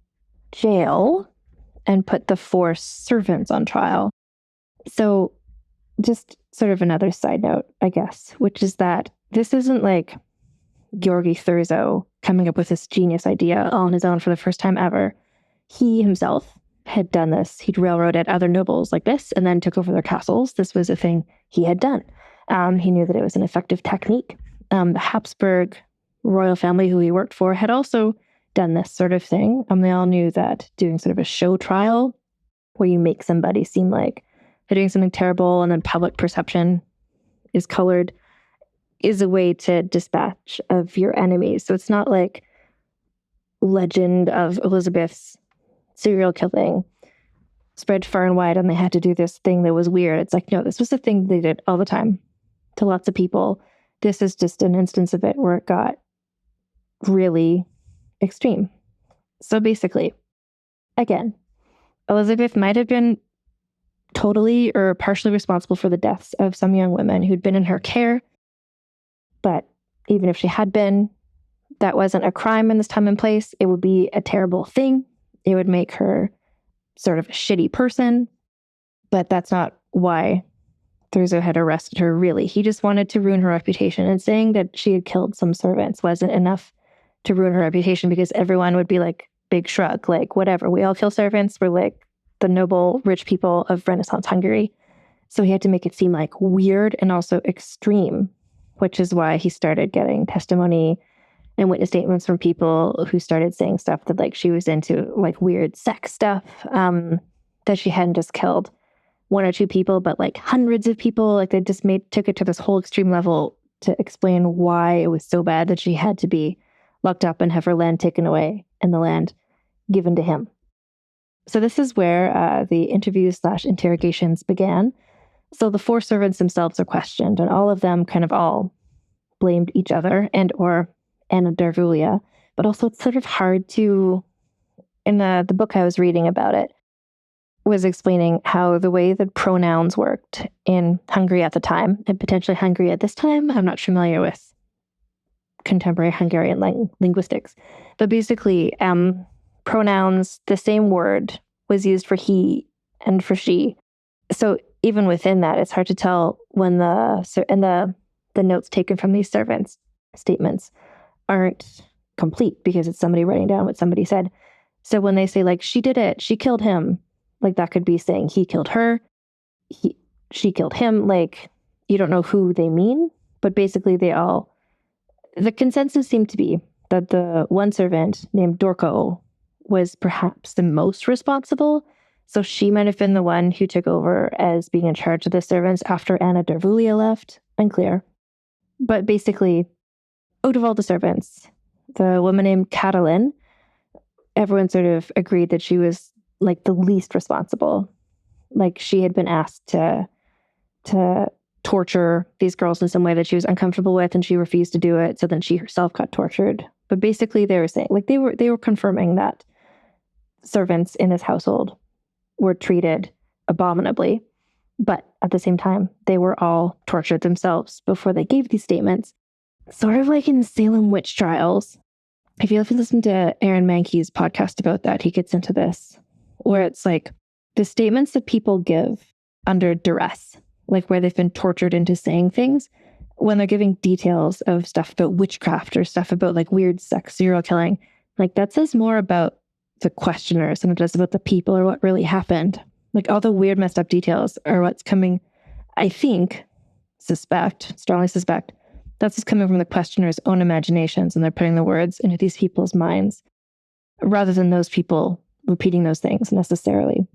jail and put the 4 servants on trial. So just sort of another side note, I guess, which is that this isn't like Georgi Thurzo coming up with this genius idea all on his own for the first time ever. He himself had done this. He'd railroaded other nobles like this and then took over their castles. This was a thing he had done. He knew that it was an effective technique. The Habsburg royal family who he worked for had also done this sort of thing. They all knew that doing sort of a show trial where you make somebody seem like they're doing something terrible and then public perception is colored is a way to dispatch of your enemies. So it's not like legend of Elizabeth's serial killing spread far and wide and they had to do this thing that was weird. It's like, no, this was a thing they did all the time to lots of people. This is just an instance of it where it got really extreme. So basically, again, Elizabeth might have been totally or partially responsible for the deaths of some young women who'd been in her care. But even if she had been, that wasn't a crime in this time and place. It would be a terrible thing. It would make her sort of a shitty person. But that's not why Thurzo had arrested her, really. He just wanted to ruin her reputation. And saying that she had killed some servants wasn't enough to ruin her reputation because everyone would be like, big shrug, like, whatever. We all kill servants. We're like the noble, rich people of Renaissance Hungary. So he had to make it seem like weird and also extreme, which is why he started getting testimony and witness statements from people who started saying stuff that, like, she was into, like, weird sex stuff, that she hadn't just killed 1 or 2 people, but like hundreds of people. Like, they just took it to this whole extreme level to explain why it was so bad that she had to be locked up and have her land taken away and the land given to him. So this is where the interviews/interrogations began. So the 4 servants themselves are questioned, and all of them kind of all blamed each other and or Anna Darvulia. But also it's sort of hard to, in the book I was reading about it, was explaining how the way that pronouns worked in Hungary at the time, and potentially Hungary at this time. I'm not familiar with contemporary Hungarian linguistics. But basically, pronouns, the same word was used for he and for she. So even within that, it's hard to tell when the notes taken from these servants' statements aren't complete because it's somebody writing down what somebody said. So when they say, like, she did it, she killed him, like, that could be saying he killed her, she killed him. Like, you don't know who they mean, but basically the consensus seemed to be that the one servant named Dorko was perhaps the most responsible. So she might have been the one who took over as being in charge of the servants after Anna Darvulia left. Unclear. But basically, out of all the servants, the woman named Catalin, everyone sort of agreed that she was like the least responsible. Like, she had been asked to torture these girls in some way that she was uncomfortable with, and she refused to do it. So then she herself got tortured. But basically, they were saying, like, they were confirming that servants in this household were treated abominably. But at the same time, they were all tortured themselves before they gave these statements. Sort of like in Salem witch trials. If you listen to Aaron Mankey's podcast about that, he gets into this, where it's like the statements that people give under duress, like where they've been tortured into saying things, when they're giving details of stuff about witchcraft or stuff about like weird sex serial killing, like that says more about the questioners than it does about the people or what really happened. Like, all the weird messed up details are what's coming, I think, strongly suspect, that's just coming from the questioner's own imaginations, and they're putting the words into these people's minds rather than those people repeating those things necessarily.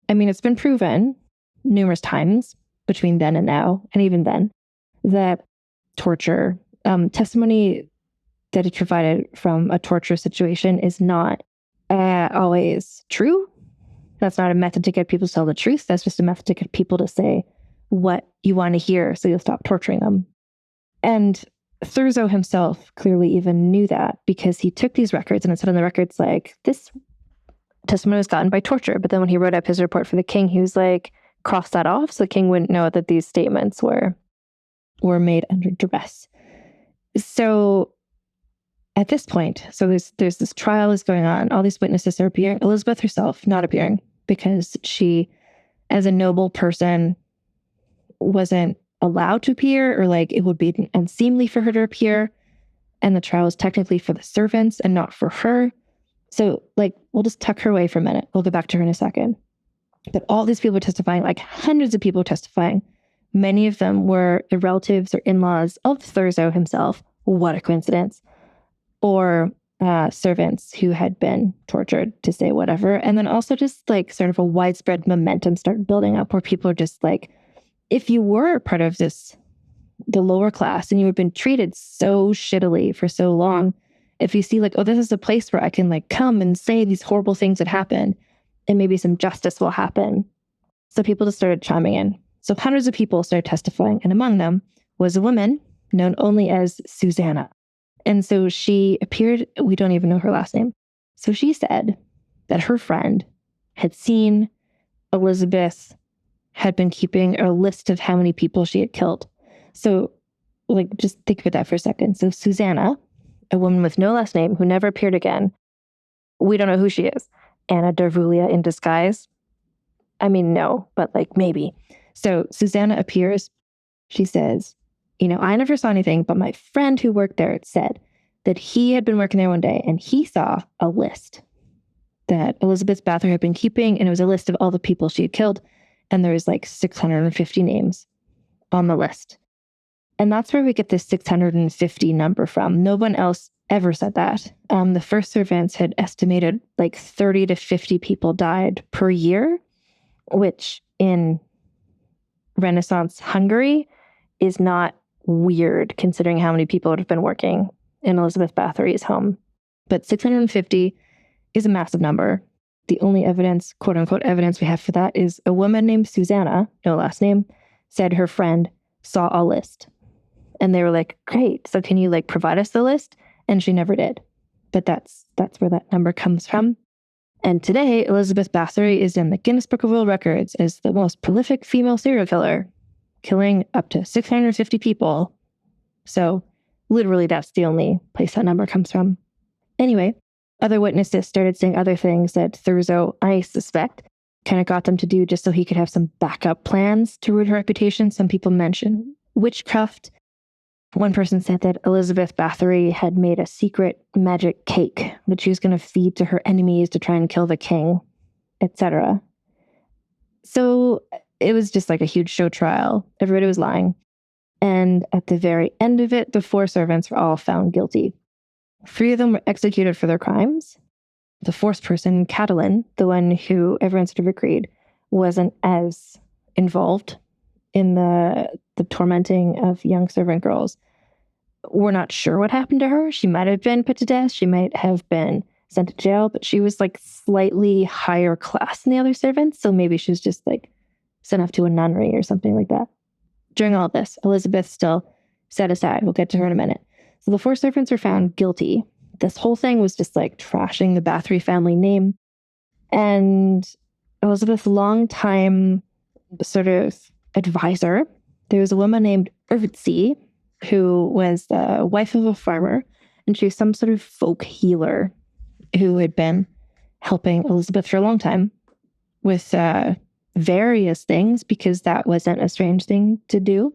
I mean, it's been proven numerous times between then and now, and even then, that torture, testimony that is provided from a torture situation is not always true. That's not a method to get people to tell the truth. That's just a method to get people to say what you want to hear so you'll stop torturing them. And Thurzo himself clearly even knew that, because he took these records and it said on the records, like, this testimony was gotten by torture. But then when he wrote up his report for the king, he was like, cross that off so the king wouldn't know that these statements were made under duress. So at this point, so there's this trial is going on. All these witnesses are appearing. Elizabeth herself not appearing because she, as a noble person, wasn't allowed to appear, or like it would be unseemly for her to appear. And the trial is technically for the servants and not for her. So like, we'll just tuck her away for a minute. We'll go back to her in a second. But all these people were testifying, like hundreds of people were testifying. Many of them were the relatives or in-laws of Thurzo himself. What a coincidence. Or servants who had been tortured, to say whatever. And then also just like sort of a widespread momentum started building up where people are just like, if you were part of this, the lower class, and you had been treated so shittily for so long, if you see like, oh, this is a place where I can like come and say these horrible things that happened, and maybe some justice will happen. So people just started chiming in. So hundreds of people started testifying, and among them was a woman known only as Susanna. And so she appeared, we don't even know her last name. So she said that her friend had seen Elizabeth had been keeping a list of how many people she had killed. So like, just think about that for a second. So Susanna, a woman with no last name who never appeared again, we don't know who she is. Anna Darvulia in disguise? I mean, no, but like maybe. So Susanna appears. She says, you know, I never saw anything, but my friend who worked there said that he had been working there one day and he saw a list that Elizabeth Báthory had been keeping, and it was a list of all the people she had killed. And there was like 650 names on the list. And that's where we get this 650 number from. No one else ever said that. The first servants had estimated like 30 to 50 people died per year, which in Renaissance Hungary is not weird considering how many people would have been working in Elizabeth Báthory's home. But 650 is a massive number. The only evidence, quote unquote, evidence we have for that is a woman named Susanna, no last name, said her friend saw a list. And they were like, great, so can you like provide us the list? And she never did. But that's where that number comes from. And today, Elizabeth Báthory is in the Guinness Book of World Records as the most prolific female serial killer, killing up to 650 people. So literally that's the only place that number comes from. Anyway, other witnesses started saying other things that Thurzo, I suspect, kind of got them to do just so he could have some backup plans to ruin her reputation. Some people mentioned witchcraft. One person said that Elizabeth Báthory had made a secret magic cake that she was going to feed to her enemies to try and kill the king, etc. So it was just like a huge show trial. Everybody was lying. And at the very end of it, the 4 servants were all found guilty. 3 of them were executed for their crimes. The 4th person, Catalin, the one who everyone sort of agreed wasn't as involved in the tormenting of young servant girls. We're not sure what happened to her. She might have been put to death. She might have been sent to jail, but she was like slightly higher class than the other servants. So maybe she was just like sent off to a nunnery or something like that. During all this, Elizabeth still set aside. We'll get to her in a minute. So the 4 servants were found guilty. This whole thing was just like trashing the Bathory family name. And Elizabeth's longtime sort of advisor, there was a woman named Urvitsi, who was the wife of a farmer, and she was some sort of folk healer who had been helping Elizabeth for a long time with various things, because that wasn't a strange thing to do,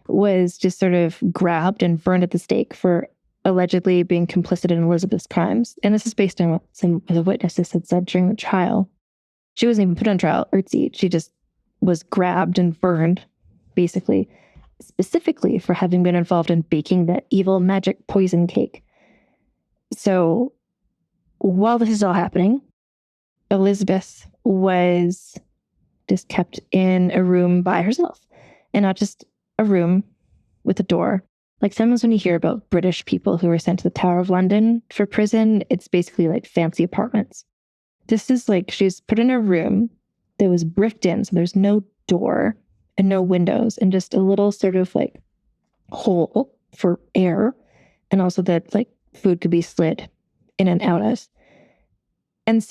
was just sort of grabbed and burned at the stake for allegedly being complicit in Elizabeth's crimes. And this is based on what some of the witnesses had said during the trial. She wasn't even put on trial, Urtzi. She just was grabbed and burned, basically, specifically for having been involved in baking that evil magic poison cake. So while this is all happening, Elizabeth was just kept in a room by herself, and not just a room with a door. Like sometimes when you hear about British people who were sent to the Tower of London for prison, it's basically like fancy apartments. This is like she's put in a room that was bricked in, so there's no door and no windows, and just a little sort of like hole for air, and also that like food could be slid in and out of. And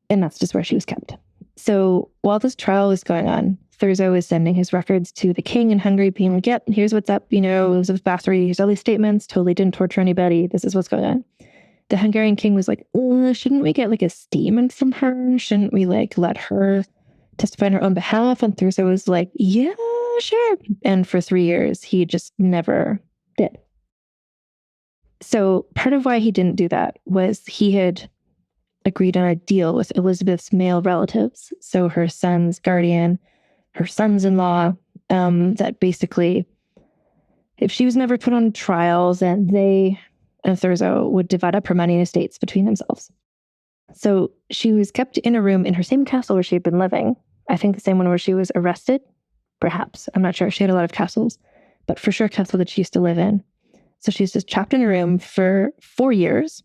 that's just where she was kept. So while this trial was going on, Thurzo was sending his records to the king in Hungary, being like, yep, here's what's up, Elizabeth Báthory, here's all these statements, totally didn't torture anybody, this is what's going on. The Hungarian king was like, shouldn't we get like a statement from her? Shouldn't we like let her testify on her own behalf? And Thurzo was like, yeah, sure. And for 3 years, he just never did. So part of why he didn't do that was he had agreed on a deal with Elizabeth's male relatives, so her son's guardian, her sons-in-law, that basically, if she was never put on trial, then they and Thurzo would divide up her money and estates between themselves. So she was kept in a room in her same castle where she had been living. I think the same one where she was arrested, perhaps. I'm not sure. She had a lot of castles, but for sure a castle that she used to live in. So she's just trapped in a room for 4 years,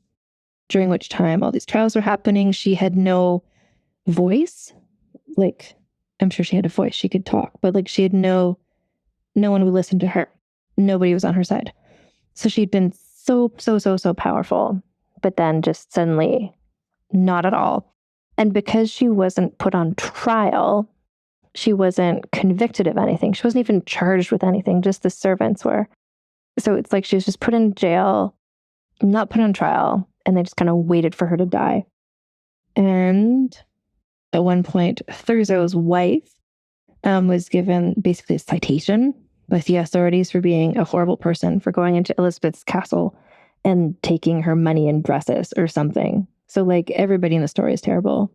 during which time all these trials were happening. She had no voice. Like, I'm sure she had a voice. She could talk, but like she had no one would listen to her. Nobody was on her side. So she'd been so powerful, but then just suddenly not at all. And because she wasn't put on trial, she wasn't convicted of anything. She wasn't even charged with anything. Just the servants were. So it's like she was just put in jail, not put on trial, and they just kind of waited for her to die. And at one point, Thurzo's wife was given basically a citation by the authorities for being a horrible person, for going into Elizabeth's castle and taking her money and dresses or something. So like everybody in the story is terrible.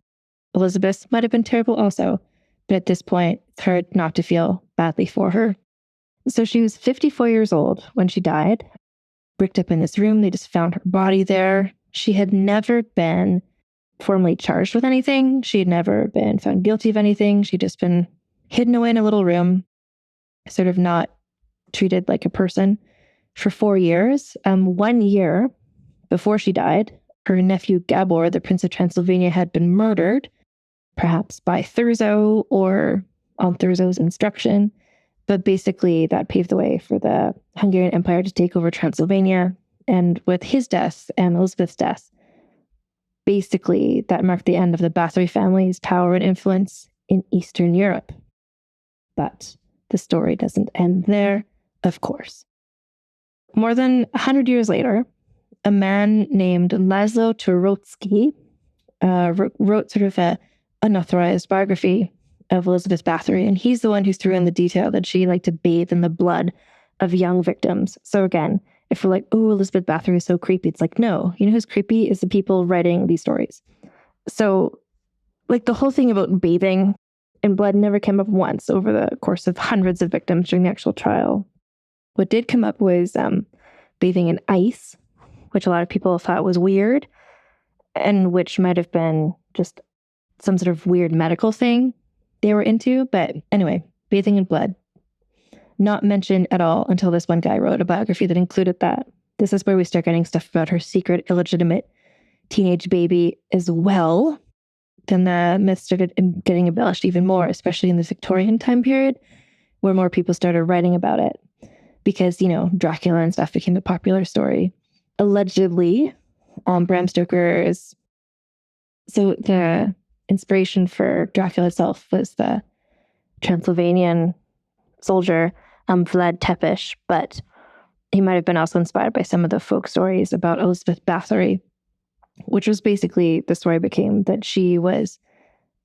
Elizabeth might have been terrible also, but at this point, it's hard not to feel badly for her. So she was 54 years old when she died, bricked up in this room. They just found her body there. She had never been formally charged with anything. She had never been found guilty of anything. She'd just been hidden away in a little room, sort of not treated like a person for 4 years. 1 year before she died, her nephew Gabor, the Prince of Transylvania, had been murdered, perhaps by Thurzo or on Thurzo's instruction. But basically that paved the way for the Hungarian Empire to take over Transylvania. And with his death and Elizabeth's death, basically that marked the end of the Bathory family's power and influence in Eastern Europe. But the story doesn't end there, of course. More than 100 years later, a man named Laszlo Turotsky wrote sort of an unauthorized biography of Elizabeth Báthory, and he's the one who threw in the detail that she liked to bathe in the blood of young victims. So again, if we're like, oh, Elizabeth Báthory is so creepy, it's like, no, who's creepy is the people writing these stories. So like the whole thing about bathing in blood never came up once over the course of hundreds of victims during the actual trial. What did come up was bathing in ice, which a lot of people thought was weird, and which might have been just some sort of weird medical thing they were into. But anyway, bathing in blood, not mentioned at all until this one guy wrote a biography that included that. This is where we start getting stuff about her secret, illegitimate teenage baby as well. Then the myth started getting embellished even more, especially in the Victorian time period, where more people started writing about it. Because, Dracula and stuff became a popular story. Allegedly, Bram Stoker's... So the inspiration for Dracula itself was the Transylvanian soldier, Vlad Tepes, but he might have been also inspired by some of the folk stories about Elizabeth Báthory, which was basically, the story became that she was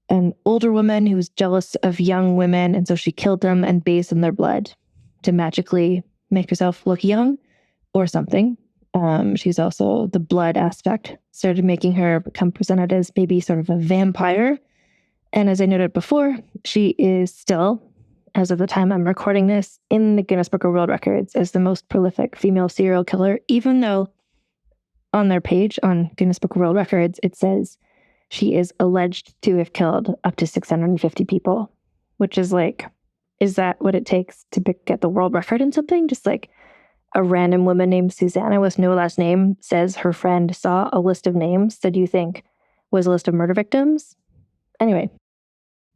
an older woman who was jealous of young women, and so she killed them and bathed in their blood to magically make herself look young or something. She's also, the blood aspect started making her become presented as maybe sort of a vampire. And as I noted before, she is still, as of the time I'm recording this, in the Guinness Book of World Records as the most prolific female serial killer, even though on their page on Guinness Book of World Records, it says she is alleged to have killed up to 650 people, which is like, is that what it takes to get the world record in something? Just like a random woman named Susanna with no last name says her friend saw a list of names that you think was a list of murder victims. Anyway,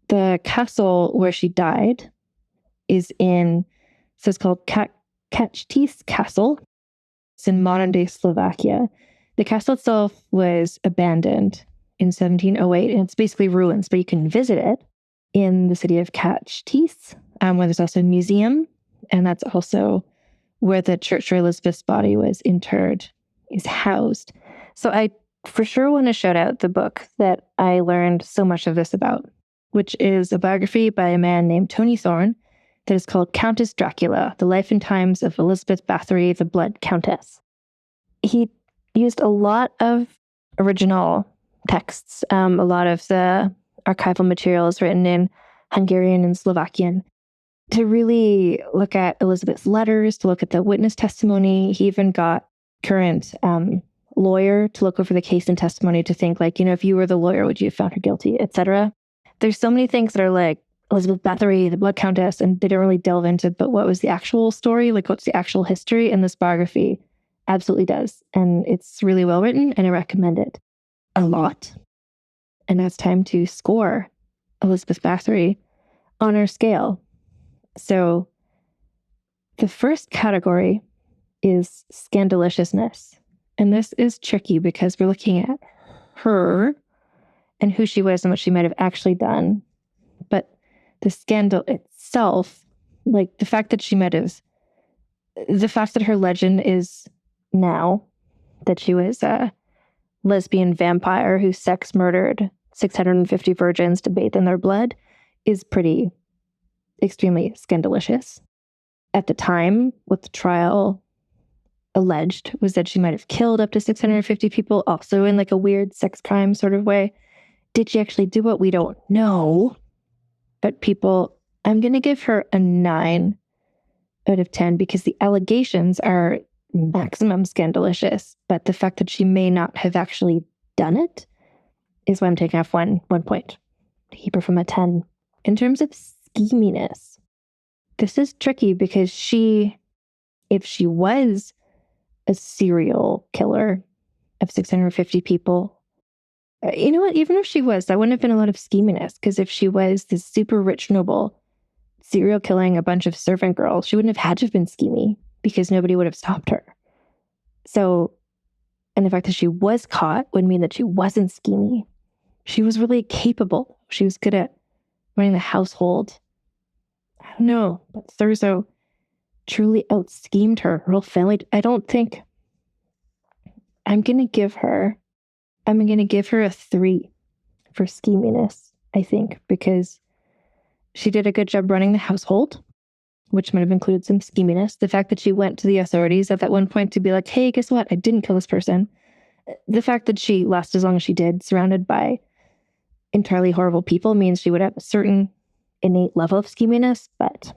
the castle where she died is in, so it's called Kachtis Castle. It's in modern-day Slovakia. The castle itself was abandoned in 1708, and it's basically ruins, but you can visit it in the city of Kachtis, where there's also a museum, and that's also where the church where Elizabeth's body was interred is housed. So I for sure want to shout out the book that I learned so much of this about, which is a biography by a man named Tony Thorne that is called Countess Dracula, The Life and Times of Elizabeth Báthory, the Blood Countess. He used a lot of original texts. A lot of the archival material is written in Hungarian and Slovakian to really look at Elizabeth's letters, to look at the witness testimony. He even got current lawyer to look over the case and testimony to think like, if you were the lawyer, would you have found her guilty, etc. There's so many things that are like Elizabeth Báthory, the Blood Countess, and they don't really delve into, but what was the actual story? Like, what's the actual history? And this biography absolutely does. And it's really well written, and I recommend it a lot. And now it's time to score Elizabeth Báthory on our scale. So the first category is scandaliciousness. And this is tricky because we're looking at her and who she was and what she might have actually done. But the scandal itself, like the fact that her legend is now that she was a lesbian vampire who sex murdered 650 virgins to bathe in their blood is pretty extremely scandalous. At the time, what the trial alleged was that she might have killed up to 650 people, also in like a weird sex crime sort of way. Did she actually do it? We don't know. But I'm going to give her a 9 out of 10 because the allegations are maximum scandalous, but the fact that she may not have actually done it is why I'm taking off one point to keep her from a 10. In terms of scheminess, this is tricky because if she was a serial killer of 650 people, you know what? Even if she was, that wouldn't have been a lot of scheminess, because if she was this super rich noble serial killing a bunch of servant girls, she wouldn't have had to have been schemy because nobody would have stopped her. So, and the fact that she was caught would mean that she wasn't schemy. She was really capable. She was good at running the household. I don't know, but Thurzo truly out-schemed her whole family. I'm going to give her a 3 for scheminess, I think, because she did a good job running the household, which might have included some scheminess. The fact that she went to the authorities at that one point to be like, hey, guess what? I didn't kill this person. The fact that she lasted as long as she did, surrounded by entirely horrible people, means she would have a certain innate level of scheminess, but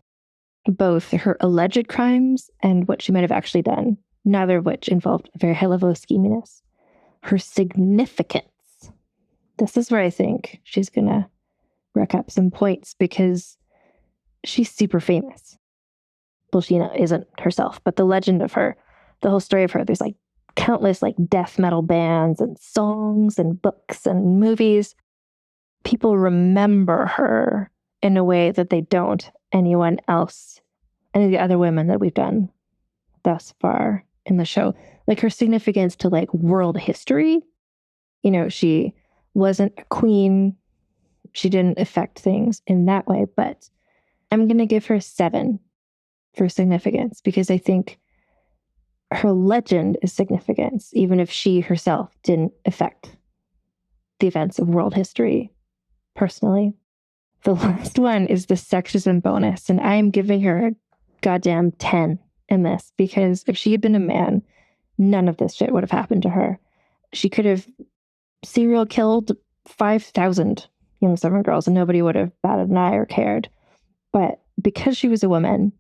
both her alleged crimes and what she might have actually done, neither of which involved a very high level of scheminess. Her significance. This is where I think she's going to rack up some points because she's super famous. Well, she isn't herself, but the legend of her, the whole story of her, there's like countless like death metal bands and songs and books and movies. People remember her in a way that they don't anyone else, any of the other women that we've done thus far in the show. Like her significance to like world history. She wasn't a queen. She didn't affect things in that way, but I'm going to give her 7 for significance because I think her legend is significance, even if she herself didn't affect the events of world history personally. The last one is the sexism bonus, and I am giving her a goddamn 10 in this because if she had been a man, none of this shit would have happened to her. She could have serial killed 5,000 young servant girls and nobody would have batted an eye or cared. But because she was a woman,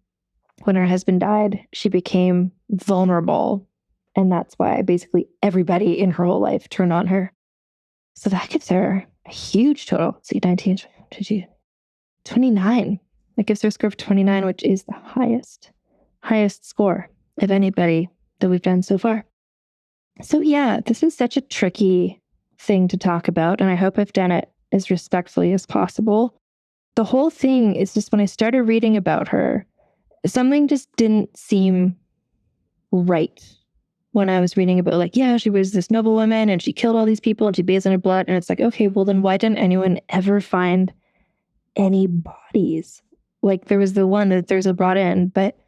when her husband died, she became vulnerable. And that's why basically everybody in her whole life turned on her. So that gives her a huge total. See, 19, 29. That gives her a score of 29, which is the highest score of anybody that we've done so far. So yeah, this is such a tricky thing to talk about, and I hope I've done it as respectfully as possible. The whole thing is just when I started reading about her, something just didn't seem right when I was reading about, like, yeah, she was this noble woman and she killed all these people and she bathed in her blood. And it's like, okay, well, then why didn't anyone ever find any bodies? Like, there was the one that Thurza brought in, but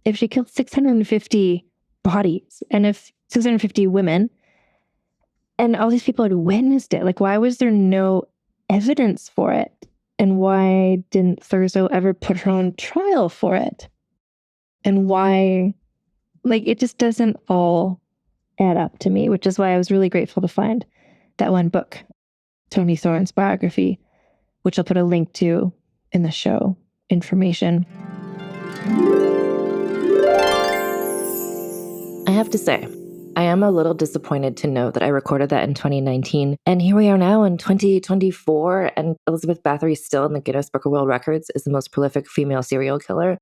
if she killed 650 bodies and if 650 women and all these people had witnessed it, like, why was there no evidence for it? And why didn't Thurzo ever put her on trial for it? And why, like, it just doesn't all add up to me, which is why I was really grateful to find that one book, Tony Thorne's biography, which I'll put a link to in the show information. I have to say, I am a little disappointed to know that I recorded that in 2019. And here we are now in 2024, and Elizabeth Báthory is still in the Guinness Book of World Records as the most prolific female serial killer.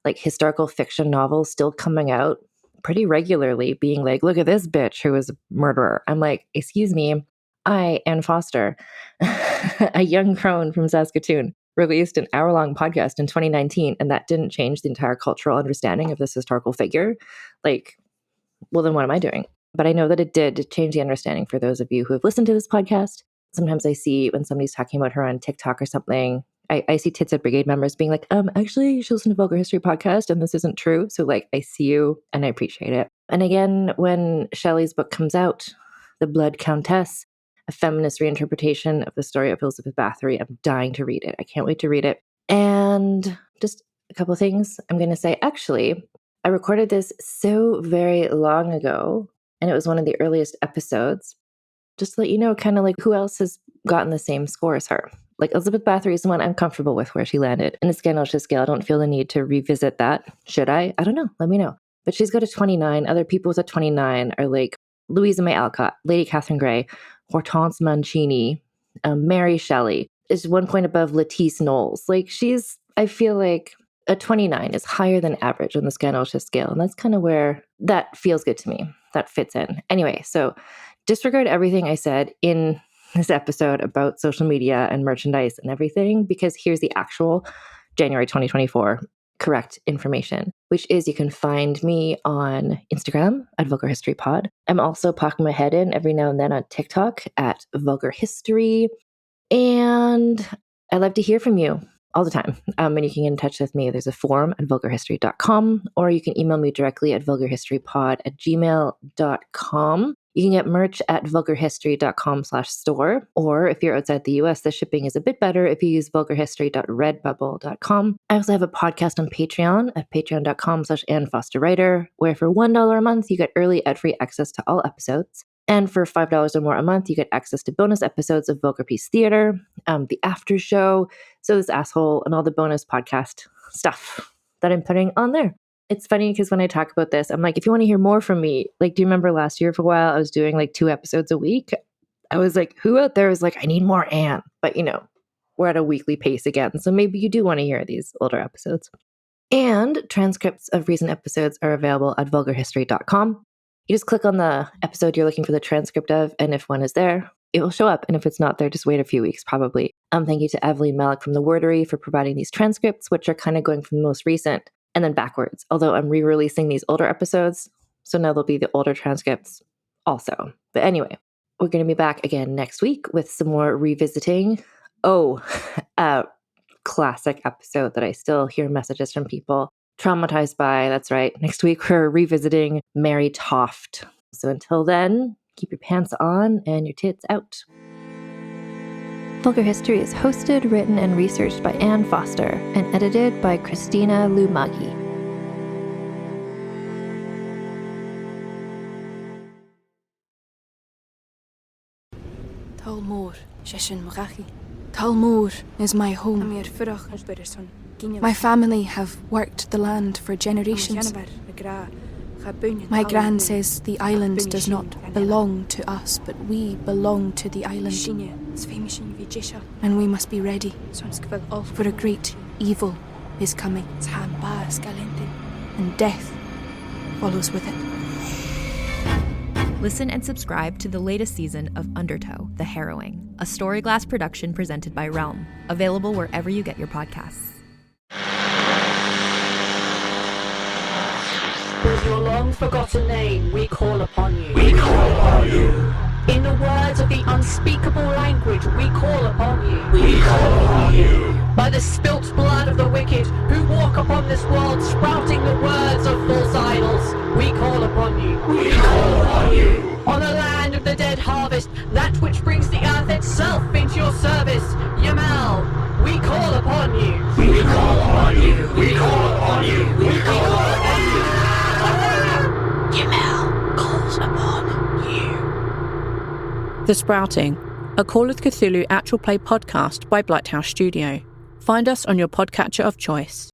Like, historical fiction novels still coming out pretty regularly, being like, look at this bitch who was a murderer. I'm like, excuse me, I, Anne Foster, a young crone from Saskatoon, released an hour-long podcast in 2019, and that didn't change the entire cultural understanding of this historical figure. Like, well, then what am I doing? But I know that it did change the understanding for those of you who have listened to this podcast. Sometimes I see when somebody's talking about her on TikTok or something, I see Tits at Brigade members being like, actually, you should listen to Vulgar History podcast, and this isn't true. So, like, I see you, and I appreciate it. And again, when Shelley's book comes out, The Blood Countess, a feminist reinterpretation of the story of Elizabeth Báthory, I'm dying to read it. I can't wait to read it. And just a couple of things I'm going to say. Actually, I recorded this so very long ago, and it was one of the earliest episodes. Just to let you know, kind of like who else has gotten the same score as her. Like, Elizabeth Báthory is the one I'm comfortable with where she landed. In the Scandalous scale, I don't feel the need to revisit that. Should I? I don't know. Let me know. But she's got a 29. Other people with a 29 are like Louisa May Alcott, Lady Catherine Gray, Hortense Mancini, Mary Shelley. Is 1 point above Lettice Knowles. Like, she's, I feel like a 29 is higher than average on the Scandalous scale. And that's kind of where that feels good to me. That fits in. Anyway, so disregard everything I said in this episode about social media and merchandise and everything, because here's the actual January 2024 correct information, which is you can find me on Instagram at Vulgar History Pod. I'm also poking my head in every now and then on TikTok at Vulgar History. And I love to hear from you all the time. And you can get in touch with me. There's a form at vulgarhistory.com, or you can email me directly at vulgarhistorypod@gmail.com. You can get merch at vulgarhistory.com/store, or if you're outside the US, the shipping is a bit better if you use vulgarhistory.redbubble.com. I also have a podcast on Patreon at patreon.com/AnnFosterWriter, where for $1 a month, you get early ad-free access to all episodes. And for $5 or more a month, you get access to bonus episodes of Vulgar Peace Theater, the after show, So This Asshole, and all the bonus podcast stuff that I'm putting on there. It's funny because when I talk about this, I'm like, if you want to hear more from me, like, do you remember last year for a while, I was doing like 2 episodes a week? I was like, who out there is like, I need more Anne? But, you know, we're at a weekly pace again. So maybe you do want to hear these older episodes. And transcripts of recent episodes are available at vulgarhistory.com. You just click on the episode you're looking for the transcript of, and if one is there, it will show up. And if it's not there, just wait a few weeks, probably. Thank you to Evelyn Malik from The Wordery for providing these transcripts, which are kind of going from the most recent and then backwards. Although I'm re-releasing these older episodes, so now there'll be the older transcripts also. But anyway, we're going to be back again next week with some more revisiting. A classic episode that I still hear messages from people traumatized by. That's right. Next week, we're revisiting Mary Toft. So until then, keep your pants on and your tits out. Vulgar History is hosted, written, and researched by Anne Foster and edited by Christina Lumagi. Talmor, Sheshin Murachi. Talmor is my home. My family have worked the land for generations. My gran says the island does not belong to us, but we belong to the island. And we must be ready, for a great evil is coming, and death follows with it. Listen and subscribe to the latest season of Undertow, The Harrowing, a Storyglass production presented by Realm, available wherever you get your podcasts. With your long-forgotten name, we call upon you. We call upon you. In the words of the unspeakable language, we call upon you. We call upon you. By the spilt blood of the wicked, who walk upon this world sprouting the words of false idols, we call upon you. We call upon you. On the land of the dead harvest, that which brings the earth itself into your service, Yamal, we call upon you. We call upon you. We call upon you. We call upon you. Yamal calls upon you. The Sprouting, a Call of Cthulhu actual play podcast by Blighthouse Studio. Find us on your podcatcher of choice.